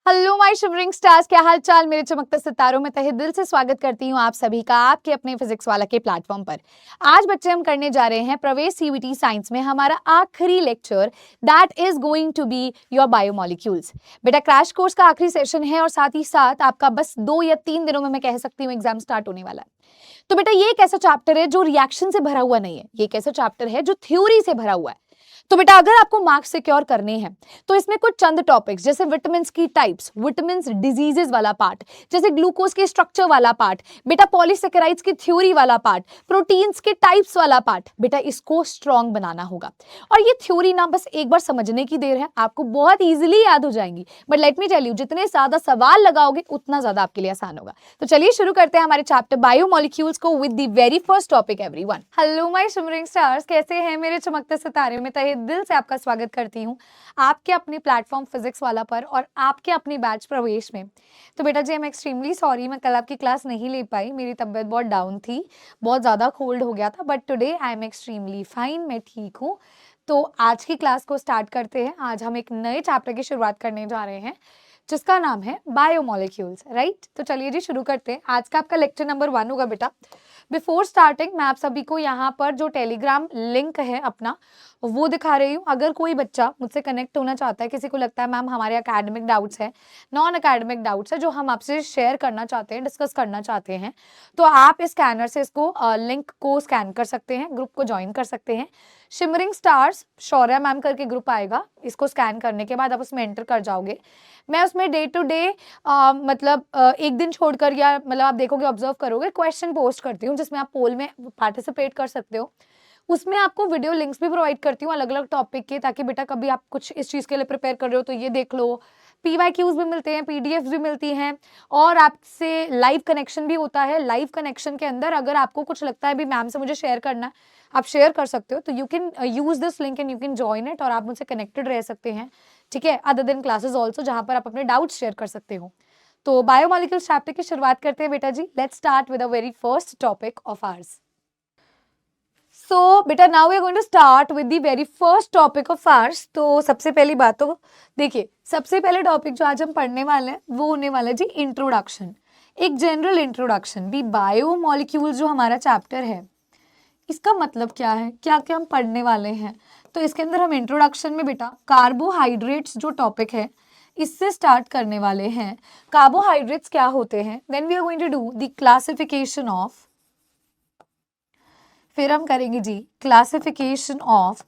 Hello my shivering stars, क्या हाल चाल मेरे चमकते सितारों में तहे दिल से स्वागत करती हूँ आप सभी का आपके अपने फिजिक्स वाला के प्लेटफॉर्म पर। आज बच्चे हम करने जा रहे हैं प्रवेश सीवीटी साइंस में हमारा आखिरी lecture that is going to be your biomolecules. बेटा क्रैश कोर्स का आखिरी सेशन है और साथ ही साथ आपका बस 2 या 3 दिनों में मैं कह सकती हूँ एग्जाम स्टार्ट होने वाला है। तो बेटा ये एक ऐसा चैप्टर है जो रिएक्शन से भरा हुआ नहीं है, ये एक ऐसा चैप्टर है जो थ्योरी से भरा हुआ है। तो बेटा अगर आपको मार्क्स सिक्योर करने हैं तो इसमें कुछ चंद टॉपिक्स जैसे विटामिन की टाइप्स, विटामिन डिजीजेस वाला पार्ट, जैसे ग्लूकोज के स्ट्रक्चर वाला पार्ट, बेटा पॉलीसेकेराइड्स की थ्योरी वाला पार्ट, प्रोटीन्स के टाइप्स वाला पार्ट, बेटा इसको स्ट्रॉन्ग बनाना होगा। और ये थ्योरी ना बस एक बार समझने की देर है, आपको बहुत इजीली याद हो जाएंगी। But let me tell you, जितने ज्यादा सवाल लगाओगे उतना ज्यादा आपके लिए आसान होगा। तो चलिए शुरू करते हैं हमारे चैप्टर बायोमोलिक्यूल्स को with the very first topic everyone. Hello my shimmering stars, कैसे हैं मेरे चमकते सितारे में तहे दिल से आपका स्वागत करती हूँ आपके अपने प्लेटफॉर्म फिजिक्स वाला पर और आपके अपनी बैच प्रवेश में। तो बेटा जी आई एम एक्सट्रीमली सॉरी, मैं कल आपकी क्लास नहीं ले पाई, मेरी तबीयत बहुत डाउन थी, बहुत ज़्यादा कोल्ड हो गया था। But today I am extremely fine, मैं ठीक हूँ। तो आज की क्लास को स्टार्ट करते हैं। आज हम एक नए चैप्टर की शुरुआत करने जा रहे हैं जिसका नाम है बायोमोलिक्यूल्स, राइट। तो चलिए जी शुरू करते हैं। आज का आपका लेक्चर नंबर 1 होगा बेटा। बिफोर स्टार्टिंग मैं आप सभी को यहाँ पर जो टेलीग्राम लिंक है अपना वो दिखा रही हूँ। अगर कोई बच्चा मुझसे कनेक्ट होना चाहता है, किसी को लगता है मैम हमारे एकेडमिक डाउट्स है, नॉन एकेडमिक डाउट्स है जो हम आपसे शेयर करना चाहते हैं, डिस्कस करना चाहते हैं, तो आप इस स्कैनर से इसको लिंक को स्कैन कर सकते हैं, ग्रुप को ज्वाइन कर सकते हैं। शिमरिंग स्टार्स शौर्या मैम करके ग्रुप आएगा, इसको स्कैन करने के बाद आप उसमें एंटर कर जाओगे। मैं उसमें डे टू डे मतलब एक दिन छोड़कर या मतलब आप देखोगे, ऑब्जर्व करोगे, क्वेश्चन पोस्ट करती हूँ जिसमें आप पोल में पार्टिसिपेट कर सकते हो। उसमें आपको वीडियो लिंक्स भी प्रोवाइड करती हूँ अलग अलग टॉपिक के, ताकि बेटा कभी आप कुछ इस चीज़ के लिए प्रिपेयर कर रहे हो तो ये देख लो। PYQs भी मिलते हैं, PDFs भी मिलती हैं और आपसे लाइव कनेक्शन भी होता है। लाइव कनेक्शन के अंदर अगर आपको कुछ लगता है भी मैम से मुझे शेयर करना है, आप शेयर कर सकते हो। तो you can use this link and you can join it और आप मुझसे कनेक्टेड रह सकते हैं, ठीक है। अदर देन क्लासेस ऑल्सो, जहाँ पर आप अपने डाउट्स शेयर कर सकते हो। तो बायोमोलिक्यूल्स चैप्टर की शुरुआत करते हैं बेटा जी। Let's start with the very first topic of ours. So बेटा now we are going to start with the very first topic of ours. तो सबसे पहली बात तो देखिए, सबसे पहले टॉपिक जो आज हम पढ़ने वाले हैं वो होने वाला है जी इंट्रोडक्शन, एक जनरल इंट्रोडक्शन। भी बायोमोलिक्यूल्स जो हमारा चैप्टर है इसका मतलब क्या है, क्या क्या हम पढ़ने वाले हैं। तो इसके अंदर हम इंट्रोडक्शन में बेटा कार्बोहाइड्रेट्स जो टॉपिक है इससे स्टार्ट करने वाले हैं। कार्बोहाइड्रेट्स क्या होते हैं, then we are going to do the classification of, फिर हम करेंगे जी क्लासिफिकेशन ऑफ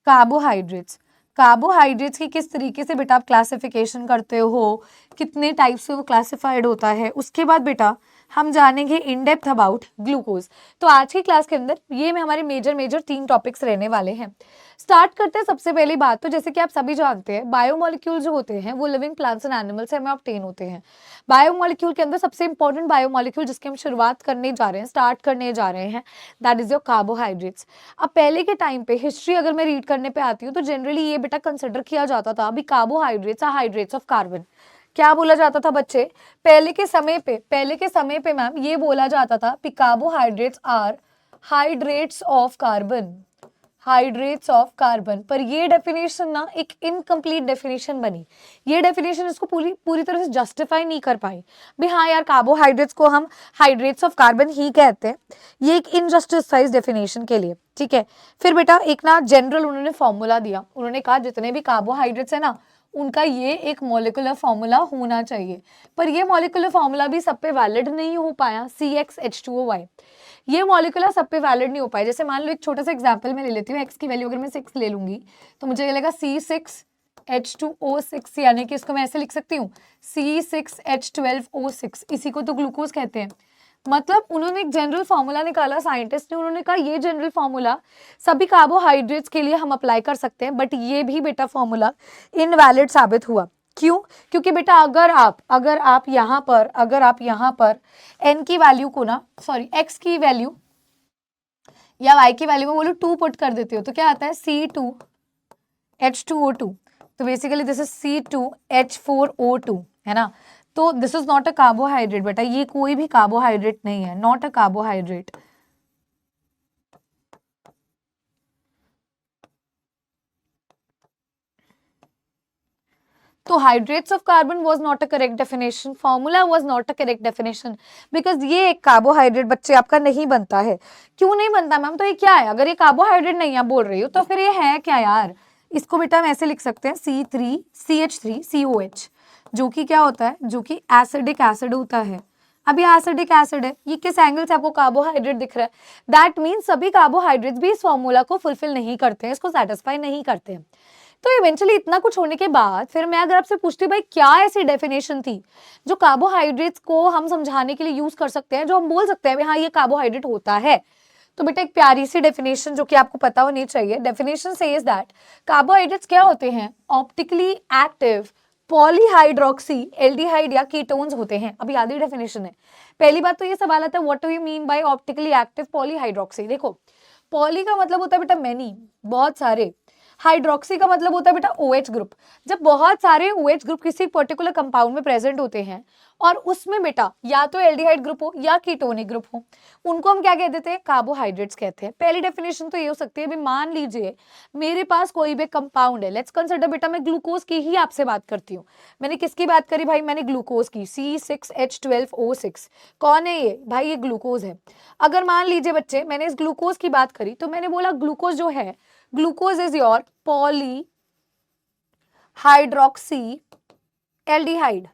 कार्बोहाइड्रेट्स। कार्बोहाइड्रेट्स की किस तरीके से बेटा आप क्लासिफिकेशन करते हो, कितने टाइप से वो क्लासिफाइड होता है। उसके बाद बेटा हम जानेंगे इन डेप्थ अबाउट ग्लूकोज। तो आज की क्लास के अंदर ये में हमारे मेजर 3 टॉपिक्स रहने वाले हैं। स्टार्ट करते हैं सबसे पहली बात। तो जैसे कि आप सभी जानते हैं बायोमोलिक्यूल जो होते हैं वो लिविंग प्लांट्स एंड एनिमल्स से हमें ऑब्टेन होते हैं। बायोमोलिक्यूल के अंदर सबसे इंपॉर्टेंट बायोमोलिक्यूल जिसकी हम शुरुआत करने जा रहे हैं, स्टार्ट करने जा रहे हैं, दैट इज योर कार्बोहाइड्रेट्स। अब पहले के टाइम पे हिस्ट्री अगर मैं रीड करने पे आती हूँ तो जनरली ये बेटा कंसिडर किया जाता था अभी carbohydrates are hydrates of carbon. क्या बोला जाता था बच्चे, पहले के समय पे मैम ये बोला जाता था कि carbohydrates are hydrates of carbon, hydrates of carbon. पर ये डेफिनेशन ना एक इनकम्प्लीट डेफिनेशन बनी, ये डेफिनेशन इसको पूरी तरह से जस्टिफाई नहीं कर पाई भी हाँ यार कार्बोहाइड्रेट्स को हम हाइड्रेट्स ऑफ कार्बन ही कहते हैं। ये एक इनजस्टिस था इस डेफिनेशन के लिए, ठीक है। फिर बेटा एक ना जनरल उन्होंने फॉर्मूला दिया, उन्होंने कहा जितने भी कार्बोहाइड्रेट्स है ना उनका ये एक मॉलिक्यूलर फॉर्मूला होना चाहिए। पर ये मॉलिक्यूलर फॉर्मूला भी सब पे वैलिड नहीं हो पाया, CxH2OY। ये मॉलिक्यूलर सब पे वैलिड नहीं हो पाए। जैसे मान लो एक छोटा सा एग्जांपल मैं ले लेती हूँ, x की वैल्यू अगर मैं 6 ले लूंगी तो मुझे मिलेगा C6H2O6, यानी कि इसको मैं ऐसे लिख सकती हूँ C6H12O6, इसी को तो ग्लूकोज कहते हैं। मतलब उन्होंने एक जनरल फॉर्मूला निकाला साइंटिस्ट ने, उन्होंने कहा ये जनरल फॉर्मूला सभी कार्बोहाइड्रेट्स के लिए हम अप्लाई कर सकते हैं, बट ये भी बेटा फॉर्मूला इनवैलिड साबित हुआ। क्यों? क्योंकि बेटा अगर आप यहाँ पर n की वैल्यू को ना x की वैल्यू या y की वैल्यू में बोलो 2 पुट कर देते हो तो क्या आता है C2H2O2। तो बेसिकली दिस इज C2H4O2, है ना। तो this is not a carbohydrate बेटा, ये कोई भी कार्बोहाइड्रेट नहीं है, नॉट अ कार्बोहाइड्रेट। तो hydrates of carbon was not a correct definition, formula was not a correct definition, because ये एक कार्बोहाइड्रेट बच्चे आपका नहीं बनता है। क्यों नहीं बनता मैम? तो ये क्या है? अगर ये कार्बोहाइड्रेट नहीं आप बोल रही हो तो फिर ये है क्या यार? इसको बेटा हम ऐसे लिख सकते हैं C3CH3COH, जो कि क्या होता है? जो कि एसिडिक एसिड होता है। अब ये एसिडिक एसिड है, ये किस एंगल से आपको कार्बोहाइड्रेट दिख रहा है? दैट मीन्स सभी कार्बोहाइड्रेट्स भी इस फॉर्मूला को फुलफिल नहीं करते हैं, इसको सेटिस्फाई नहीं करते हैं। तो इवेंचुअली इतना कुछ होने के बाद फिर मैं अगर आपसे पूछती भाई क्या ऐसी डेफिनेशन थी जो कार्बोहाइड्रेट्स को हम समझाने के लिए यूज कर सकते हैं, जो हम बोल सकते हैं हाँ ये कार्बोहाइड्रेट होता है, तो बेटा एक प्यारी सी डेफिनेशन जो कि आपको पता होनी चाहिए। डेफिनेशन सेज दैट कार्बोहाइड्रेट्स क्या होते हैं? ऑप्टिकली एक्टिव पॉलीहाइड्रोक्सी एल्डिहाइड या कीटोन्स होते हैं। अभी आधी डेफिनेशन है। पहली बात तो ये सवाल आता है what do you mean by optically active polyhydroxy. देखो, पॉली का मतलब होता है बेटा मैनी, बहुत सारे। हाइड्रोक्सी का मतलब होता है बेटा OH ग्रुप। जब बहुत सारे OH ग्रुप किसी पर्टिकुलर कंपाउंड में प्रेजेंट होते हैं और उसमें बेटा या तो एल्डिहाइड ग्रुप हो या कीटोनिक ग्रुप हो, उनको हम क्या कह देते हैं? कार्बोहाइड्रेट्स कहते हैं। पहली डेफिनेशन तो ये हो सकती है, अभी मान लीजिए मेरे पास कोई भी कंपाउंड है, लेट्स कंसिडर बेटा मैं ग्लूकोज की ही आपसे बात करती हूँ। मैंने किसकी बात करी भाई? मैंने ग्लूकोज की, C6H12O6। कौन है ये भाई? ये ग्लूकोज है। अगर मान लीजिए बच्चे मैंने इस ग्लूकोज की बात करी तो मैंने बोला ग्लूकोज जो है, glucose is your poly hydroxy aldehyde.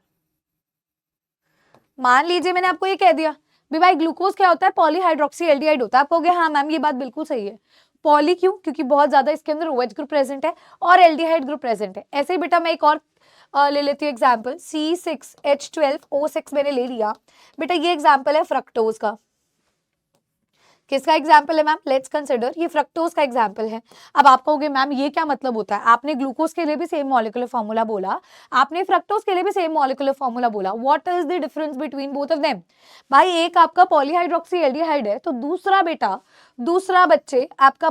मान लीजिए मैंने आपको ये कह दिया भी भाई ग्लूकोज क्या होता है? पॉलीहाइड्रोक्सी एल्डिहाइड होता है। आप कहोगे हाँ मैम ये बात बिल्कुल सही है। पॉली क्यों? क्योंकि बहुत ज्यादा इसके अंदर OH ग्रुप प्रेजेंट है और एल्डिहाइड ग्रुप प्रेजेंट है। ऐसे ही बेटा मैं एक और ले लेती हूँ एग्जाम्पल, C6H12O6 मैंने ले लिया। बेटा ये एग्जाम्पल है फ्रक्टोज का। किसका एग्जाम्पल है मैम? लेट्स कंसिडर ये फ्रक्टोज का एग्जाम्पल है। अब आप कहोगे मैम ये क्या मतलब होता है? आपने ग्लूकोज के लिए भी सेम मॉलिक्यूलर फॉर्मूला बोला, आपने फ्रक्टोज के लिए भी सेम मॉलिक्यूलर फॉर्मूला बोला, what is the difference between both of them? भाई एक आपका पॉलीहाइड्रोक्सी एल्डिहाइड है तो दूसरा बेटा, दूसरा बच्चे आपका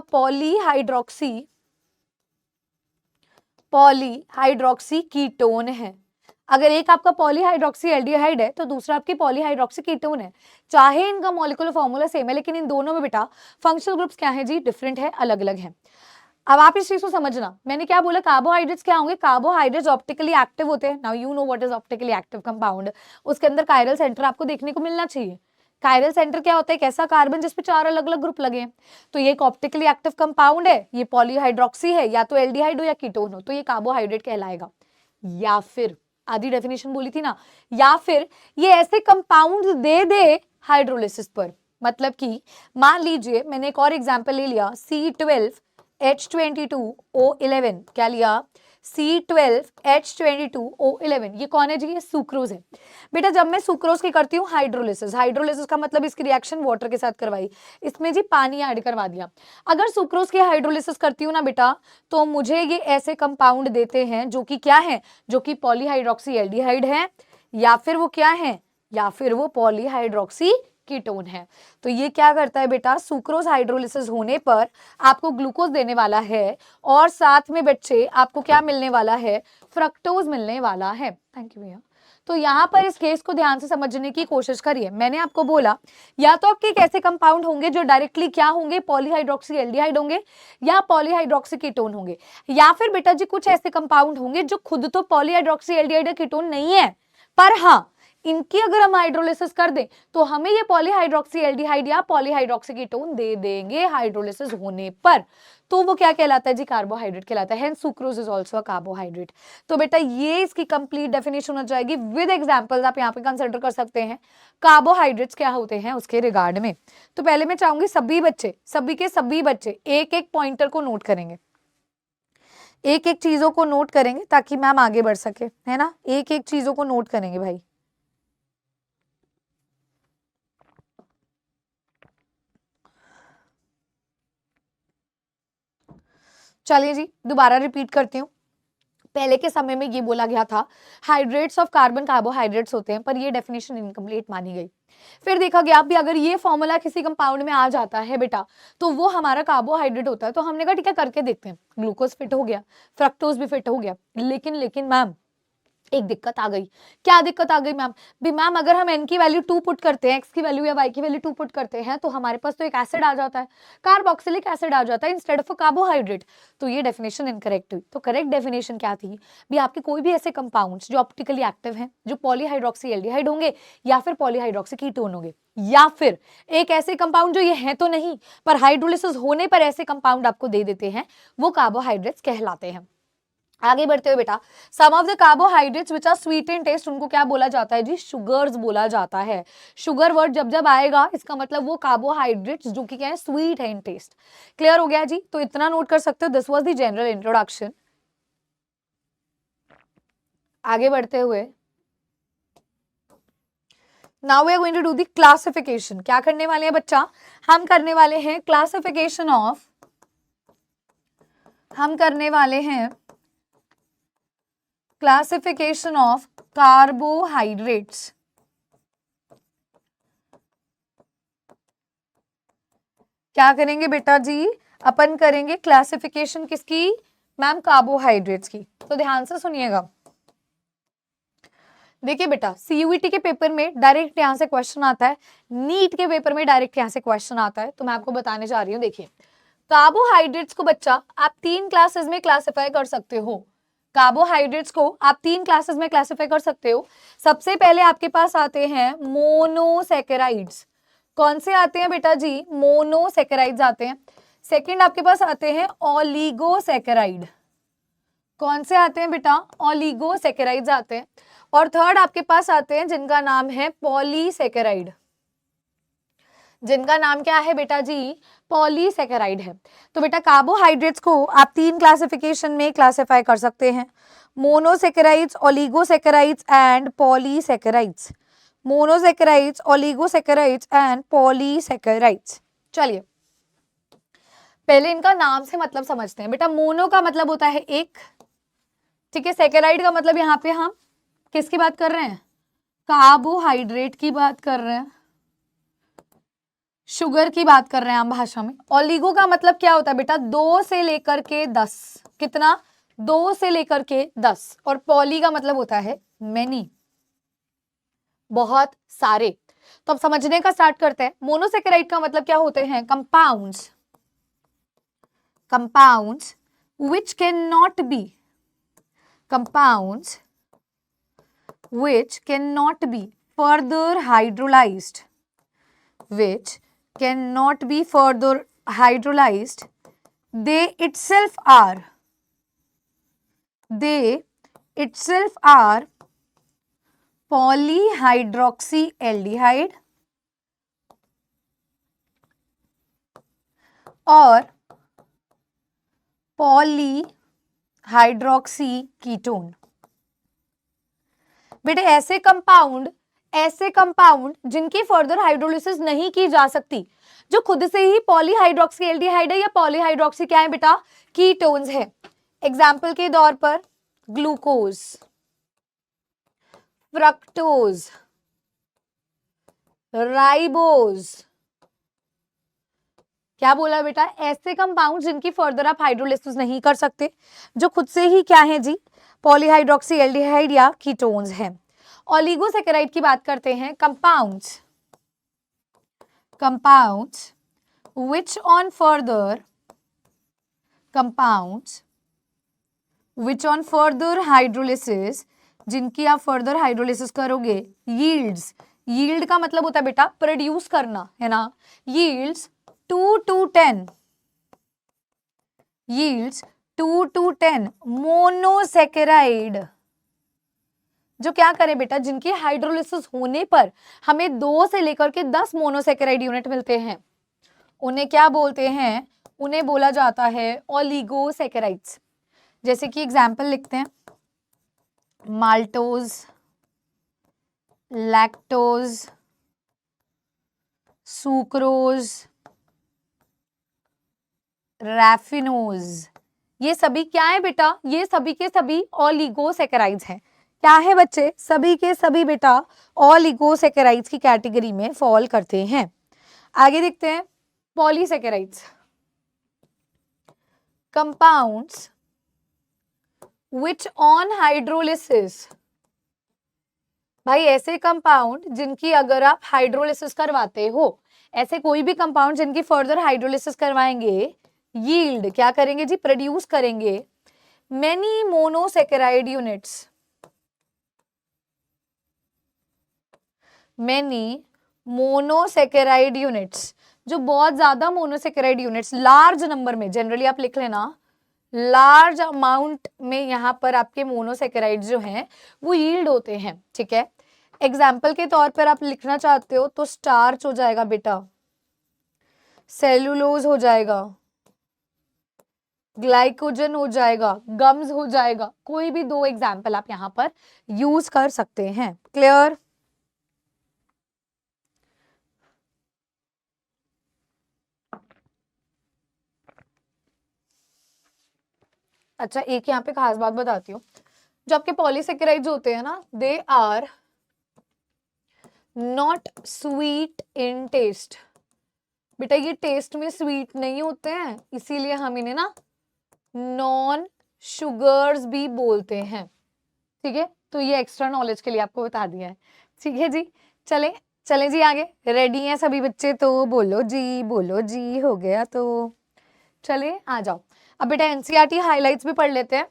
पॉलीहाइड्रोक्सी कीटोन है। अगर एक आपका पॉलीहाइड्रोक्सी एल्डिहाइड है तो दूसरा आपकी पॉलीहाइड्रोक्सी कीटोन है। चाहे इनका मॉलिक्यूलर फॉर्मूला सेम है लेकिन इन दोनों में बेटा फंक्शनल ग्रुप्स क्या है जी? डिफरेंट है, अलग अलग है। अब आप इस चीज को समझना, मैंने क्या बोला? कार्बोहाइड्रेट्स क्या होंगे? कार्बोहाइड्रेट्स ऑप्टिकली एक्टिव होते हैं। Now you know what is optically active compound. उसके अंदर कायरल सेंटर आपको देखने को मिलना चाहिए। कायरल सेंटर क्या होता है? एक ऐसा कार्बन जिसपे 4 अलग अलग ग्रुप लगे हैं। तो ये एक ऑप्टिकली एक्टिव कंपाउंड है, ये पॉलीहाइड्रोक्सी है, या तो एल्डिहाइड हो या कीटोन हो, तो ये कार्बोहाइड्रेट कहलाएगा। या फिर आधी डेफिनेशन बोली थी ना, या फिर ये ऐसे कंपाउंड दे दे हाइड्रोलिसिस पर। मतलब कि मान लीजिए मैंने एक और एग्जांपल ले लिया, C12H22O11। क्या लिया? C12H22O11। ये कौन है जी? ये सुक्रोज है। बेटा जब मैं सुक्रोज की करती हूँ हाइड्रोलिसिस, हाइड्रोलिसिस का मतलब इसकी रिएक्शन वाटर के साथ करवाई, इसमें जी पानी ऐड करवा दिया। अगर सुक्रोज की हाइड्रोलिसिस करती हूँ ना बेटा, तो मुझे ये ऐसे कंपाउंड देते हैं जो कि क्या है? जो कि पॉलीहाइड्रोक्सी एल्डिहाइड है, या फिर वो क्या है? या फिर वो पॉलीहाइड्रोक्सी कीटोन है। तो ये क्या करता है बेटा? सुक्रोज हाइड्रोलिसिस होने पर आपको ग्लूकोज देने वाला है और साथ में बच्चे आपको क्या मिलने वाला है? फ्रक्टोज मिलने वाला है। थैंक यू भैया। तो यहाँ पर इस केस को ध्यान से समझने की कोशिश करिए। मैंने आपको बोला या तो आपके एक ऐसे कंपाउंड होंगे जो डायरेक्टली क्या होंगे? पॉलीहाइड्रोक्सी एल्डिहाइड होंगे या पॉलीहाइड्रोक्सी कीटोन होंगे, या फिर बेटा जी कुछ ऐसे कंपाउंड होंगे जो खुद तो पॉलीहाइड्रोक्सी एल्डिहाइड या कीटोन नहीं है, पर हाँ इनकी अगर हम हाइड्रोलिसिस कर दें तो हमें ये पॉलीहाइड्रोक्सी एल्डिहाइड या पॉलीहाइड्रोक्सी कीटोन दे देंगे हाइड्रोलिसिस होने पर। तो वो क्या कहलाता है जी? कार्बोहाइड्रेट कहलाता है। Hence sucrose is also a carbohydrate. तो बेटा ये इसकी कंप्लीट डेफिनेशन हो जाएगी विद एग्जांपल्स। आप यहाँ पे कंसिडर कर सकते हैं कार्बोहाइड्रेट्स क्या होते हैं उसके रिगार्ड में। तो पहले मैं चाहूंगी सभी बच्चे एक एक पॉइंटर को नोट करेंगे, एक एक चीजों को नोट करेंगे ताकि मैम आगे बढ़ सके, है ना? एक एक चीजों को नोट करेंगे भाई। चलिए जी दोबारा रिपीट करती हूँ। पहले के समय में ये बोला गया था हाइड्रेट्स ऑफ कार्बन कार्बोहाइड्रेट्स होते हैं, पर ये डेफिनेशन इनकम्प्लीट मानी गई। फिर देखा गया भी अगर ये फॉर्मूला किसी कंपाउंड में आ जाता है बेटा तो वो हमारा कार्बोहाइड्रेट होता है। तो हमने कहा ठीक है करके देखते हैं। ग्लूकोज फिट हो गया, फ्रक्टोज भी फिट हो गया, लेकिन मैम एक दिक्कत आ गई। क्या दिक्कत आ गई मैम? भी मैम अगर हम n की वैल्यू 2 पुट करते हैं, x की वैल्यू या y की वैल्यू 2 पुट करते हैं तो हमारे पास तो एक एसिड आ जाता है, कार्बोक्सिलिक एसिड आ जाता है इंस्टेड ऑफ अ कार्बोहाइड्रेट। तो ये डेफिनेशन इनकरेक्ट हुई। तो करेक्ट डेफिनेशन क्या थी? भी आपके कोई भी ऐसे कंपाउंड्स जो ऑप्टिकली एक्टिव हैं, जो पॉलीहाइड्रोक्सी एल्डिहाइड होंगे या फिर पॉलीहाइड्रोक्सी कीटोन होंगे, या फिर एक ऐसे कंपाउंड जो ये है तो नहीं पर हाइड्रोलिसिस होने पर ऐसे कंपाउंड आपको दे देते हैं, वो कार्बोहाइड्रेट्स कहलाते हैं। आगे बढ़ते हुए बेटा, some of the carbohydrates which are sweet in taste, उनको क्या बोला जाता है जी? शुगर्स बोला जाता है। शुगर वर्ड जब जब आएगा इसका मतलब वो कार्बोहाइड्रेट्स जो कि क्या है? स्वीट है इन टेस्ट। क्लियर हो गया जी? तो इतना नोट कर सकते हो, this was the general introduction. आगे बढ़ते हुए, now we are going to do the classification. क्या करने वाले हैं बच्चा? हम करने वाले हैं क्लासिफिकेशन ऑफ, हम करने वाले हैं क्लासिफिकेशन ऑफ कार्बोहाइड्रेट्स। क्या करेंगे बेटा जी? अपन करेंगे क्लासिफिकेशन किसकी? मैम कार्बोहाइड्रेट्स की। तो ध्यान से सुनिएगा। देखिए बेटा, सीयूईटी के पेपर में डायरेक्ट यहां से क्वेश्चन आता है, नीट के पेपर में डायरेक्ट यहां से क्वेश्चन आता है। तो मैं आपको बताने जा रही हूँ। देखिए, कार्बोहाइड्रेट्स को बच्चा आप 3 क्लासेस में क्लासिफाई कर सकते हो। कार्बोहाइड्रेट्स को आप 3 क्लासेस में क्लासिफाई कर सकते हो। सबसे पहले आपके पास आते हैं मोनोसैकेराइड्स। कौन से आते हैं बेटा जी? मोनोसैकेराइड्स आते हैं। सेकंड आपके पास आते हैं ओलिगोसैकेराइड। कौन से आते हैं बेटा? ओलिगोसैकेराइड्स आते हैं। और थर्ड आपके पास आते हैं जिनका नाम है पॉलीसैकेराइड। जिनका नाम क्या है बेटा जी? पॉलीसैकेराइड है। तो बेटा कार्बोहाइड्रेट्स को आप 3 क्लासिफिकेशन में क्लासिफाई कर सकते हैं, monosaccharides, oligosaccharides and polysaccharides. Monosaccharides, oligosaccharides and polysaccharides. चलिए पहले इनका नाम से मतलब समझते हैं। बेटा मोनो का मतलब होता है एक, ठीक है। सैकेराइड का मतलब यहाँ पे हम किसकी बात कर रहे हैं? कार्बोहाइड्रेट की बात कर रहे हैं, शुगर की बात कर रहे हैं आम भाषा में। ओलिगो का मतलब क्या होता है बेटा? 2 से लेकर के 10। कितना? 2 से लेकर के 10। और पॉली का मतलब होता है मेनी, बहुत सारे। तो अब समझने का स्टार्ट करते हैं। मोनोसैकेराइड का मतलब क्या होते हैं? Compounds, compounds which cannot be, compounds which cannot be further hydrolyzed, which cannot be further hydrolyzed, they itself are polyhydroxyaldehyde और पॉलीहाइड्रोक्सी कीटोन। बेटे ऐसे कंपाउंड जिनकी फर्दर हाइड्रोलिसिस नहीं की जा सकती, जो खुद से ही पॉलीहाइड्रोक्सी एल्डिहाइड है या पॉलीहाइड्रोक्सी क्या है बेटा? कीटोन्स है। एग्जाम्पल के तौर पर ग्लूकोज, फ्रक्टोज, राइबोज। क्या बोला बेटा? ऐसे कंपाउंड जिनकी फर्दर आप हाइड्रोलिसिस नहीं कर सकते, जो खुद से ही क्या है जी? पॉलीहाइड्रोक्सी एल्डिहाइड या कीटोन्स हैं। ओलिगोसैकेराइड की बात करते हैं। Compounds which on further hydrolysis, जिनकी आप फर्दर हाइड्रोलिसिस करोगे, यील्ड का मतलब होता है बेटा प्रोड्यूस करना, है ना। यील्ड्स 2 to 10 मोनोसैकेराइड, जो क्या करे बेटा? जिनकी हाइड्रोलिसिस होने पर हमें 2 से लेकर के 10 मोनोसैकेराइड यूनिट मिलते हैं, उन्हें क्या बोलते हैं? उन्हें बोला जाता है ओलिगोसैकेराइड्स। जैसे कि एग्जाम्पल लिखते हैं, माल्टोज, लैक्टोज, सुक्रोज, रैफिनोज। ये सभी क्या है बेटा? ये सभी के सभी ओलिगोसैकेराइड्स हैं। क्या है बच्चे? सभी के सभी बेटा ओलिगोसैकेराइड्स की कैटेगरी में फॉल करते हैं। आगे देखते हैं polysaccharides. Compounds which on hydrolysis भाई ऐसे कंपाउंड जिनकी अगर आप हाइड्रोलिसिस करवाते हो, ऐसे कोई भी कंपाउंड जिनकी फर्दर हाइड्रोलिसिस करवाएंगे, यील्ड क्या करेंगे जी, प्रोड्यूस करेंगे many monosaccharide units, many monosaccharide units, जो बहुत ज्यादा मोनोसेकेराइड यूनिट्स लार्ज नंबर में, जनरली आप लिख लेना लार्ज अमाउंट में यहाँ पर आपके मोनोसेकेराइड जो हैं वो यील्ड होते हैं, ठीक है। एग्जाम्पल के तौर पर आप लिखना चाहते हो तो स्टार्च हो जाएगा बेटा, सेलुलोज हो जाएगा, ग्लाइकोजन हो जाएगा, गम्स हो जाएगा, कोई भी दो एग्जाम्पल आप यहाँ पर यूज कर सकते हैं। क्लियर? अच्छा, एक यहाँ पे खास बात बताती हूँ, जो आपके पॉलीसेकेराइड्स होते हैं ना, they are not sweet in taste. बेटा ये टेस्ट में स्वीट नहीं होते हैं, इसीलिए हम इन्हें ना नॉन शुगर्स भी बोलते हैं, ठीक है। तो ये एक्स्ट्रा नॉलेज के लिए आपको बता दिया है, ठीक है जी। चले चले जी आगे, रेडी हैं सभी बच्चे? तो बोलो जी, बोलो जी, हो गया तो चले आ जाओ। अब बेटा एनसीईआरटी हाइलाइट्स भी पढ़ लेते हैं।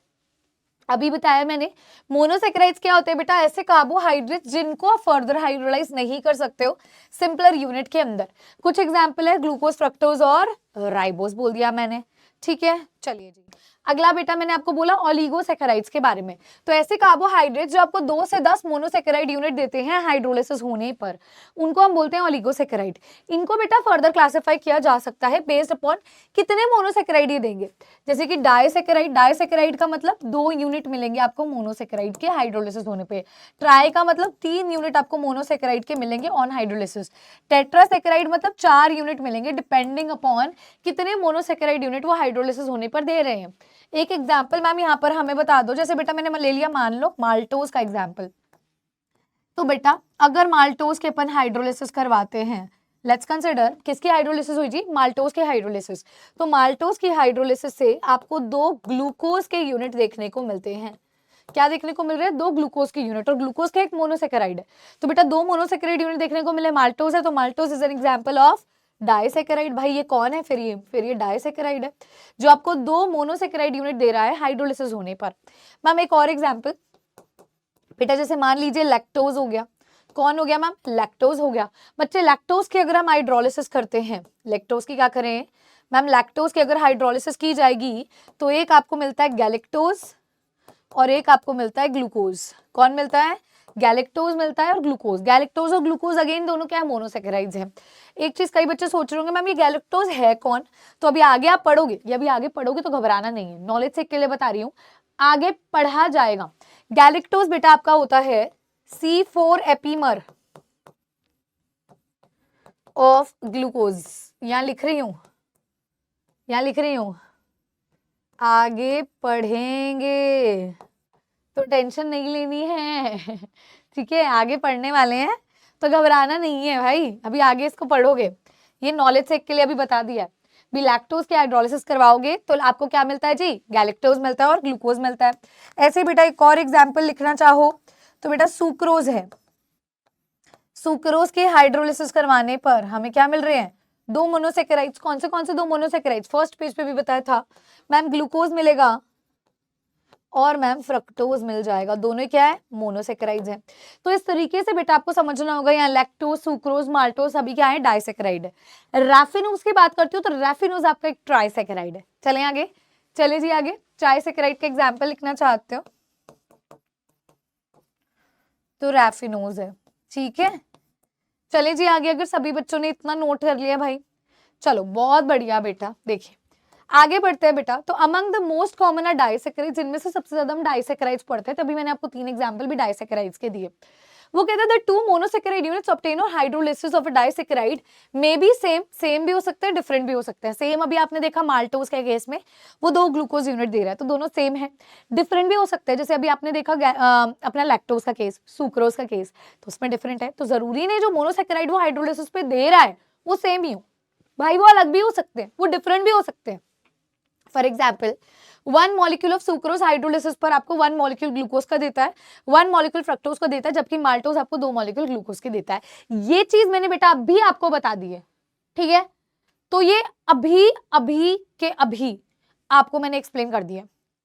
अभी बताया मैंने मोनोसेकेराइड्स क्या होते हैं बेटा, ऐसे कार्बोहाइड्रेट्स जिनको आप फर्दर हाइड्रोलाइज नहीं कर सकते हो सिंपलर यूनिट के अंदर। कुछ एग्जांपल है ग्लूकोज, फ्रक्टोज और राइबोज बोल दिया मैंने, ठीक है। चलिए जी, अगला बेटा मैंने आपको बोला ओलिगोसेकेराइड्स के बारे में। तो ऐसे कार्बोहाइड्रेट्स जो आपको 2 से 10 मोनोसेकेराइड यूनिट देते हैं हाइड्रोलिसिस होने पर, उनको हम बोलते हैं ओलिगोसेकेराइड। इनको बेटा फर्दर क्लासिफाई किया जा सकता है बेस्ड अपॉन कितने मोनोसेकेराइड ये देंगे। जैसे कि डाइसेकेराइड, डाइसेकेराइड का मतलब 2 यूनिट मिलेंगे आपको मोनोसेकेराइड के हाइड्रोलिसिस होने पे। ट्राई का मतलब 3 यूनिट आपको मोनोसेकेराइड के मिलेंगे ऑन हाइड्रोलिसिस। टेट्रासेकेराइड मतलब 4 यूनिट मिलेंगे डिपेंडिंग अपॉन कितने मोनोसेकेराइड यूनिट वो हाइड्रोलिसिस होने पर दे रहे हैं। एक एग्जाम्पल मैम यहाँ पर हमें बता दो, जैसे बेटा मैंने ले लिया मान लो माल्टोज का एग्जाम्पल। तो बेटा अगर माल्टोज के अपन हाइड्रोलिसिस करवाते हैं, लेट्स कंसिडर किसकी हाइड्रोलिसिस हुई जी, माल्टोज की हाइड्रोलिसिस। तो माल्टोज की हाइड्रोलिसिस से आपको 2 ग्लूकोज के यूनिट देखने को मिलते हैं। क्या देखने को मिल रहे हैं? 2 ग्लूकोज के यूनिट, और ग्लूकोज का एक मोनोसेकेराइड है। तो बेटा 2 मोनोसेकेराइड यूनिट देखने को मिले, माल्टोज है तो maltose is an example of disaccharide. भाई ये कौन है? फिर ये डाइसेकेराइड है जो आपको 2 मोनोसेकेराइड यूनिट दे रहा है हाइड्रोलिसिस होने पर। मैम एक और एग्जाम्पल बेटा, जैसे मान लीजिए लैक्टोज हो गया। कौन हो गया मैम? लैक्टोज हो गया। बच्चे लैक्टोज की अगर हम हाइड्रोलिसिस करते हैं, लैक्टोज की क्या करें मैम, लैक्टोज की अगर हाइड्रोलिसिस की जाएगी तो एक आपको मिलता है गैलेक्टोज और एक आपको मिलता है ग्लूकोज। कौन मिलता है? गैलेक्टोज मिलता है और ग्लूकोज। गैलेक्टोज और ग्लूकोज अगेन दोनों क्या है? मोनोसेकेराइड्स हैं। एक चीज कई बच्चे सोच रहे होंगे मैम ये गैलेक्टोज है कौन? तो अभी आगे आप पढ़ोगे, ये अभी आगे पढ़ोगे तो घबराना नहीं है, नॉलेज से के लिए बता रही हूँ, आगे पढ़ा जाएगा। गैलेक्टोज बेटा आपका होता है C4 एपीमर ऑफ ग्लूकोज। यहां लिख रही हूं, यहां लिख रही हूं, आगे पढ़ेंगे तो टेंशन नहीं लेनी है ठीक है, आगे पढ़ने वाले हैं तो घबराना नहीं है भाई, अभी आगे इसको पढ़ोगे। ये नॉलेज सेक के लिए अभी बता दिया। भी लैक्टोज की हाइड्रोलिसिस करवाओगे तो आपको क्या मिलता है जी? गैलेक्टोज मिलता है और ग्लूकोज मिलता है। ऐसे बेटा एक और एग्जाम्पल लिखना चाहो तो बेटा सुक्रोज है। सुक्रोज के हाइड्रोलिसिस करवाने पर हमें क्या मिल रहे हैं? 2 मोनोसेकेराइड्स। कौन से 2 मोनोसेकेराइड्स? फर्स्ट पेज पे भी बताया था मैम, ग्लूकोज मिलेगा और मैम फ्रक्टोज मिल जाएगा, दोनों क्या है? मोनोसेकेराइड्स हैं। तो इस तरीके से बेटा आपको समझना होगा, यहाँ लैक्टोज, सुक्रोज, माल्टोज सभी क्या है? डाइसेकेराइड है। रैफिनोज की बात करती हूँ तो रैफिनोज आपका एक ट्राइसेकेराइड है। चले आगे, चले जी आगे, ट्राइसेकेराइड का एग्जाम्पल लिखना चाहते हो तो रैफिनोज है, ठीक है। चले जी आगे, अगर सभी बच्चों ने इतना नोट कर लिया भाई, चलो बहुत बढ़िया बेटा। देखिए आगे बढ़ते हैं बेटा, तो अमंग द मोस्ट कॉमन है डाइसेकेराइड्स, जिनमें से सबसे ज्यादा हम डाइसेकेराइड्स पढ़ते हैं, तभी मैंने आपको 3 एग्जांपल भी डाइसेकेराइड्स के दिए। वो कहते हैं the 2 monosaccharide units obtain on hydrolysis of a disaccharide may be same, same भी हो सकते हैं डिफरेंट भी हो सकते हैं। सेम अभी आपने देखा माल्टोज के केस में वो 2 ग्लूकोज यूनिट दे रहा है तो दोनों सेम है। डिफरेंट भी हो सकते हैं, जैसे अभी आपने देखा अपना लैक्टोज का केस, सुक्रोज का केस, तो उसमें डिफरेंट है। तो जरूरी नहीं जो मोनोसेकेराइड वो हाइड्रोलिसिस पे दे रहा है वो सेम ही हो भाई, वो अलग भी हो सकते हैं, वो डिफरेंट भी हो सकते हैं। For example 1 molecule of sucrose hydrolysis पर आपको 1 मॉलिक्यूल ग्लूकोज का देता है, 1 मॉलिक्यूल फ्रक्टोज का देता है, जबकि माल्टोज आपको 2 मॉलिक्यूल ग्लूकोज की देता है। ये चीज मैंने बेटा अभी आपको बता दी है, ठीक है। तो ये अभी अभी के अभी आपको मैंने एक्सप्लेन कर दिया।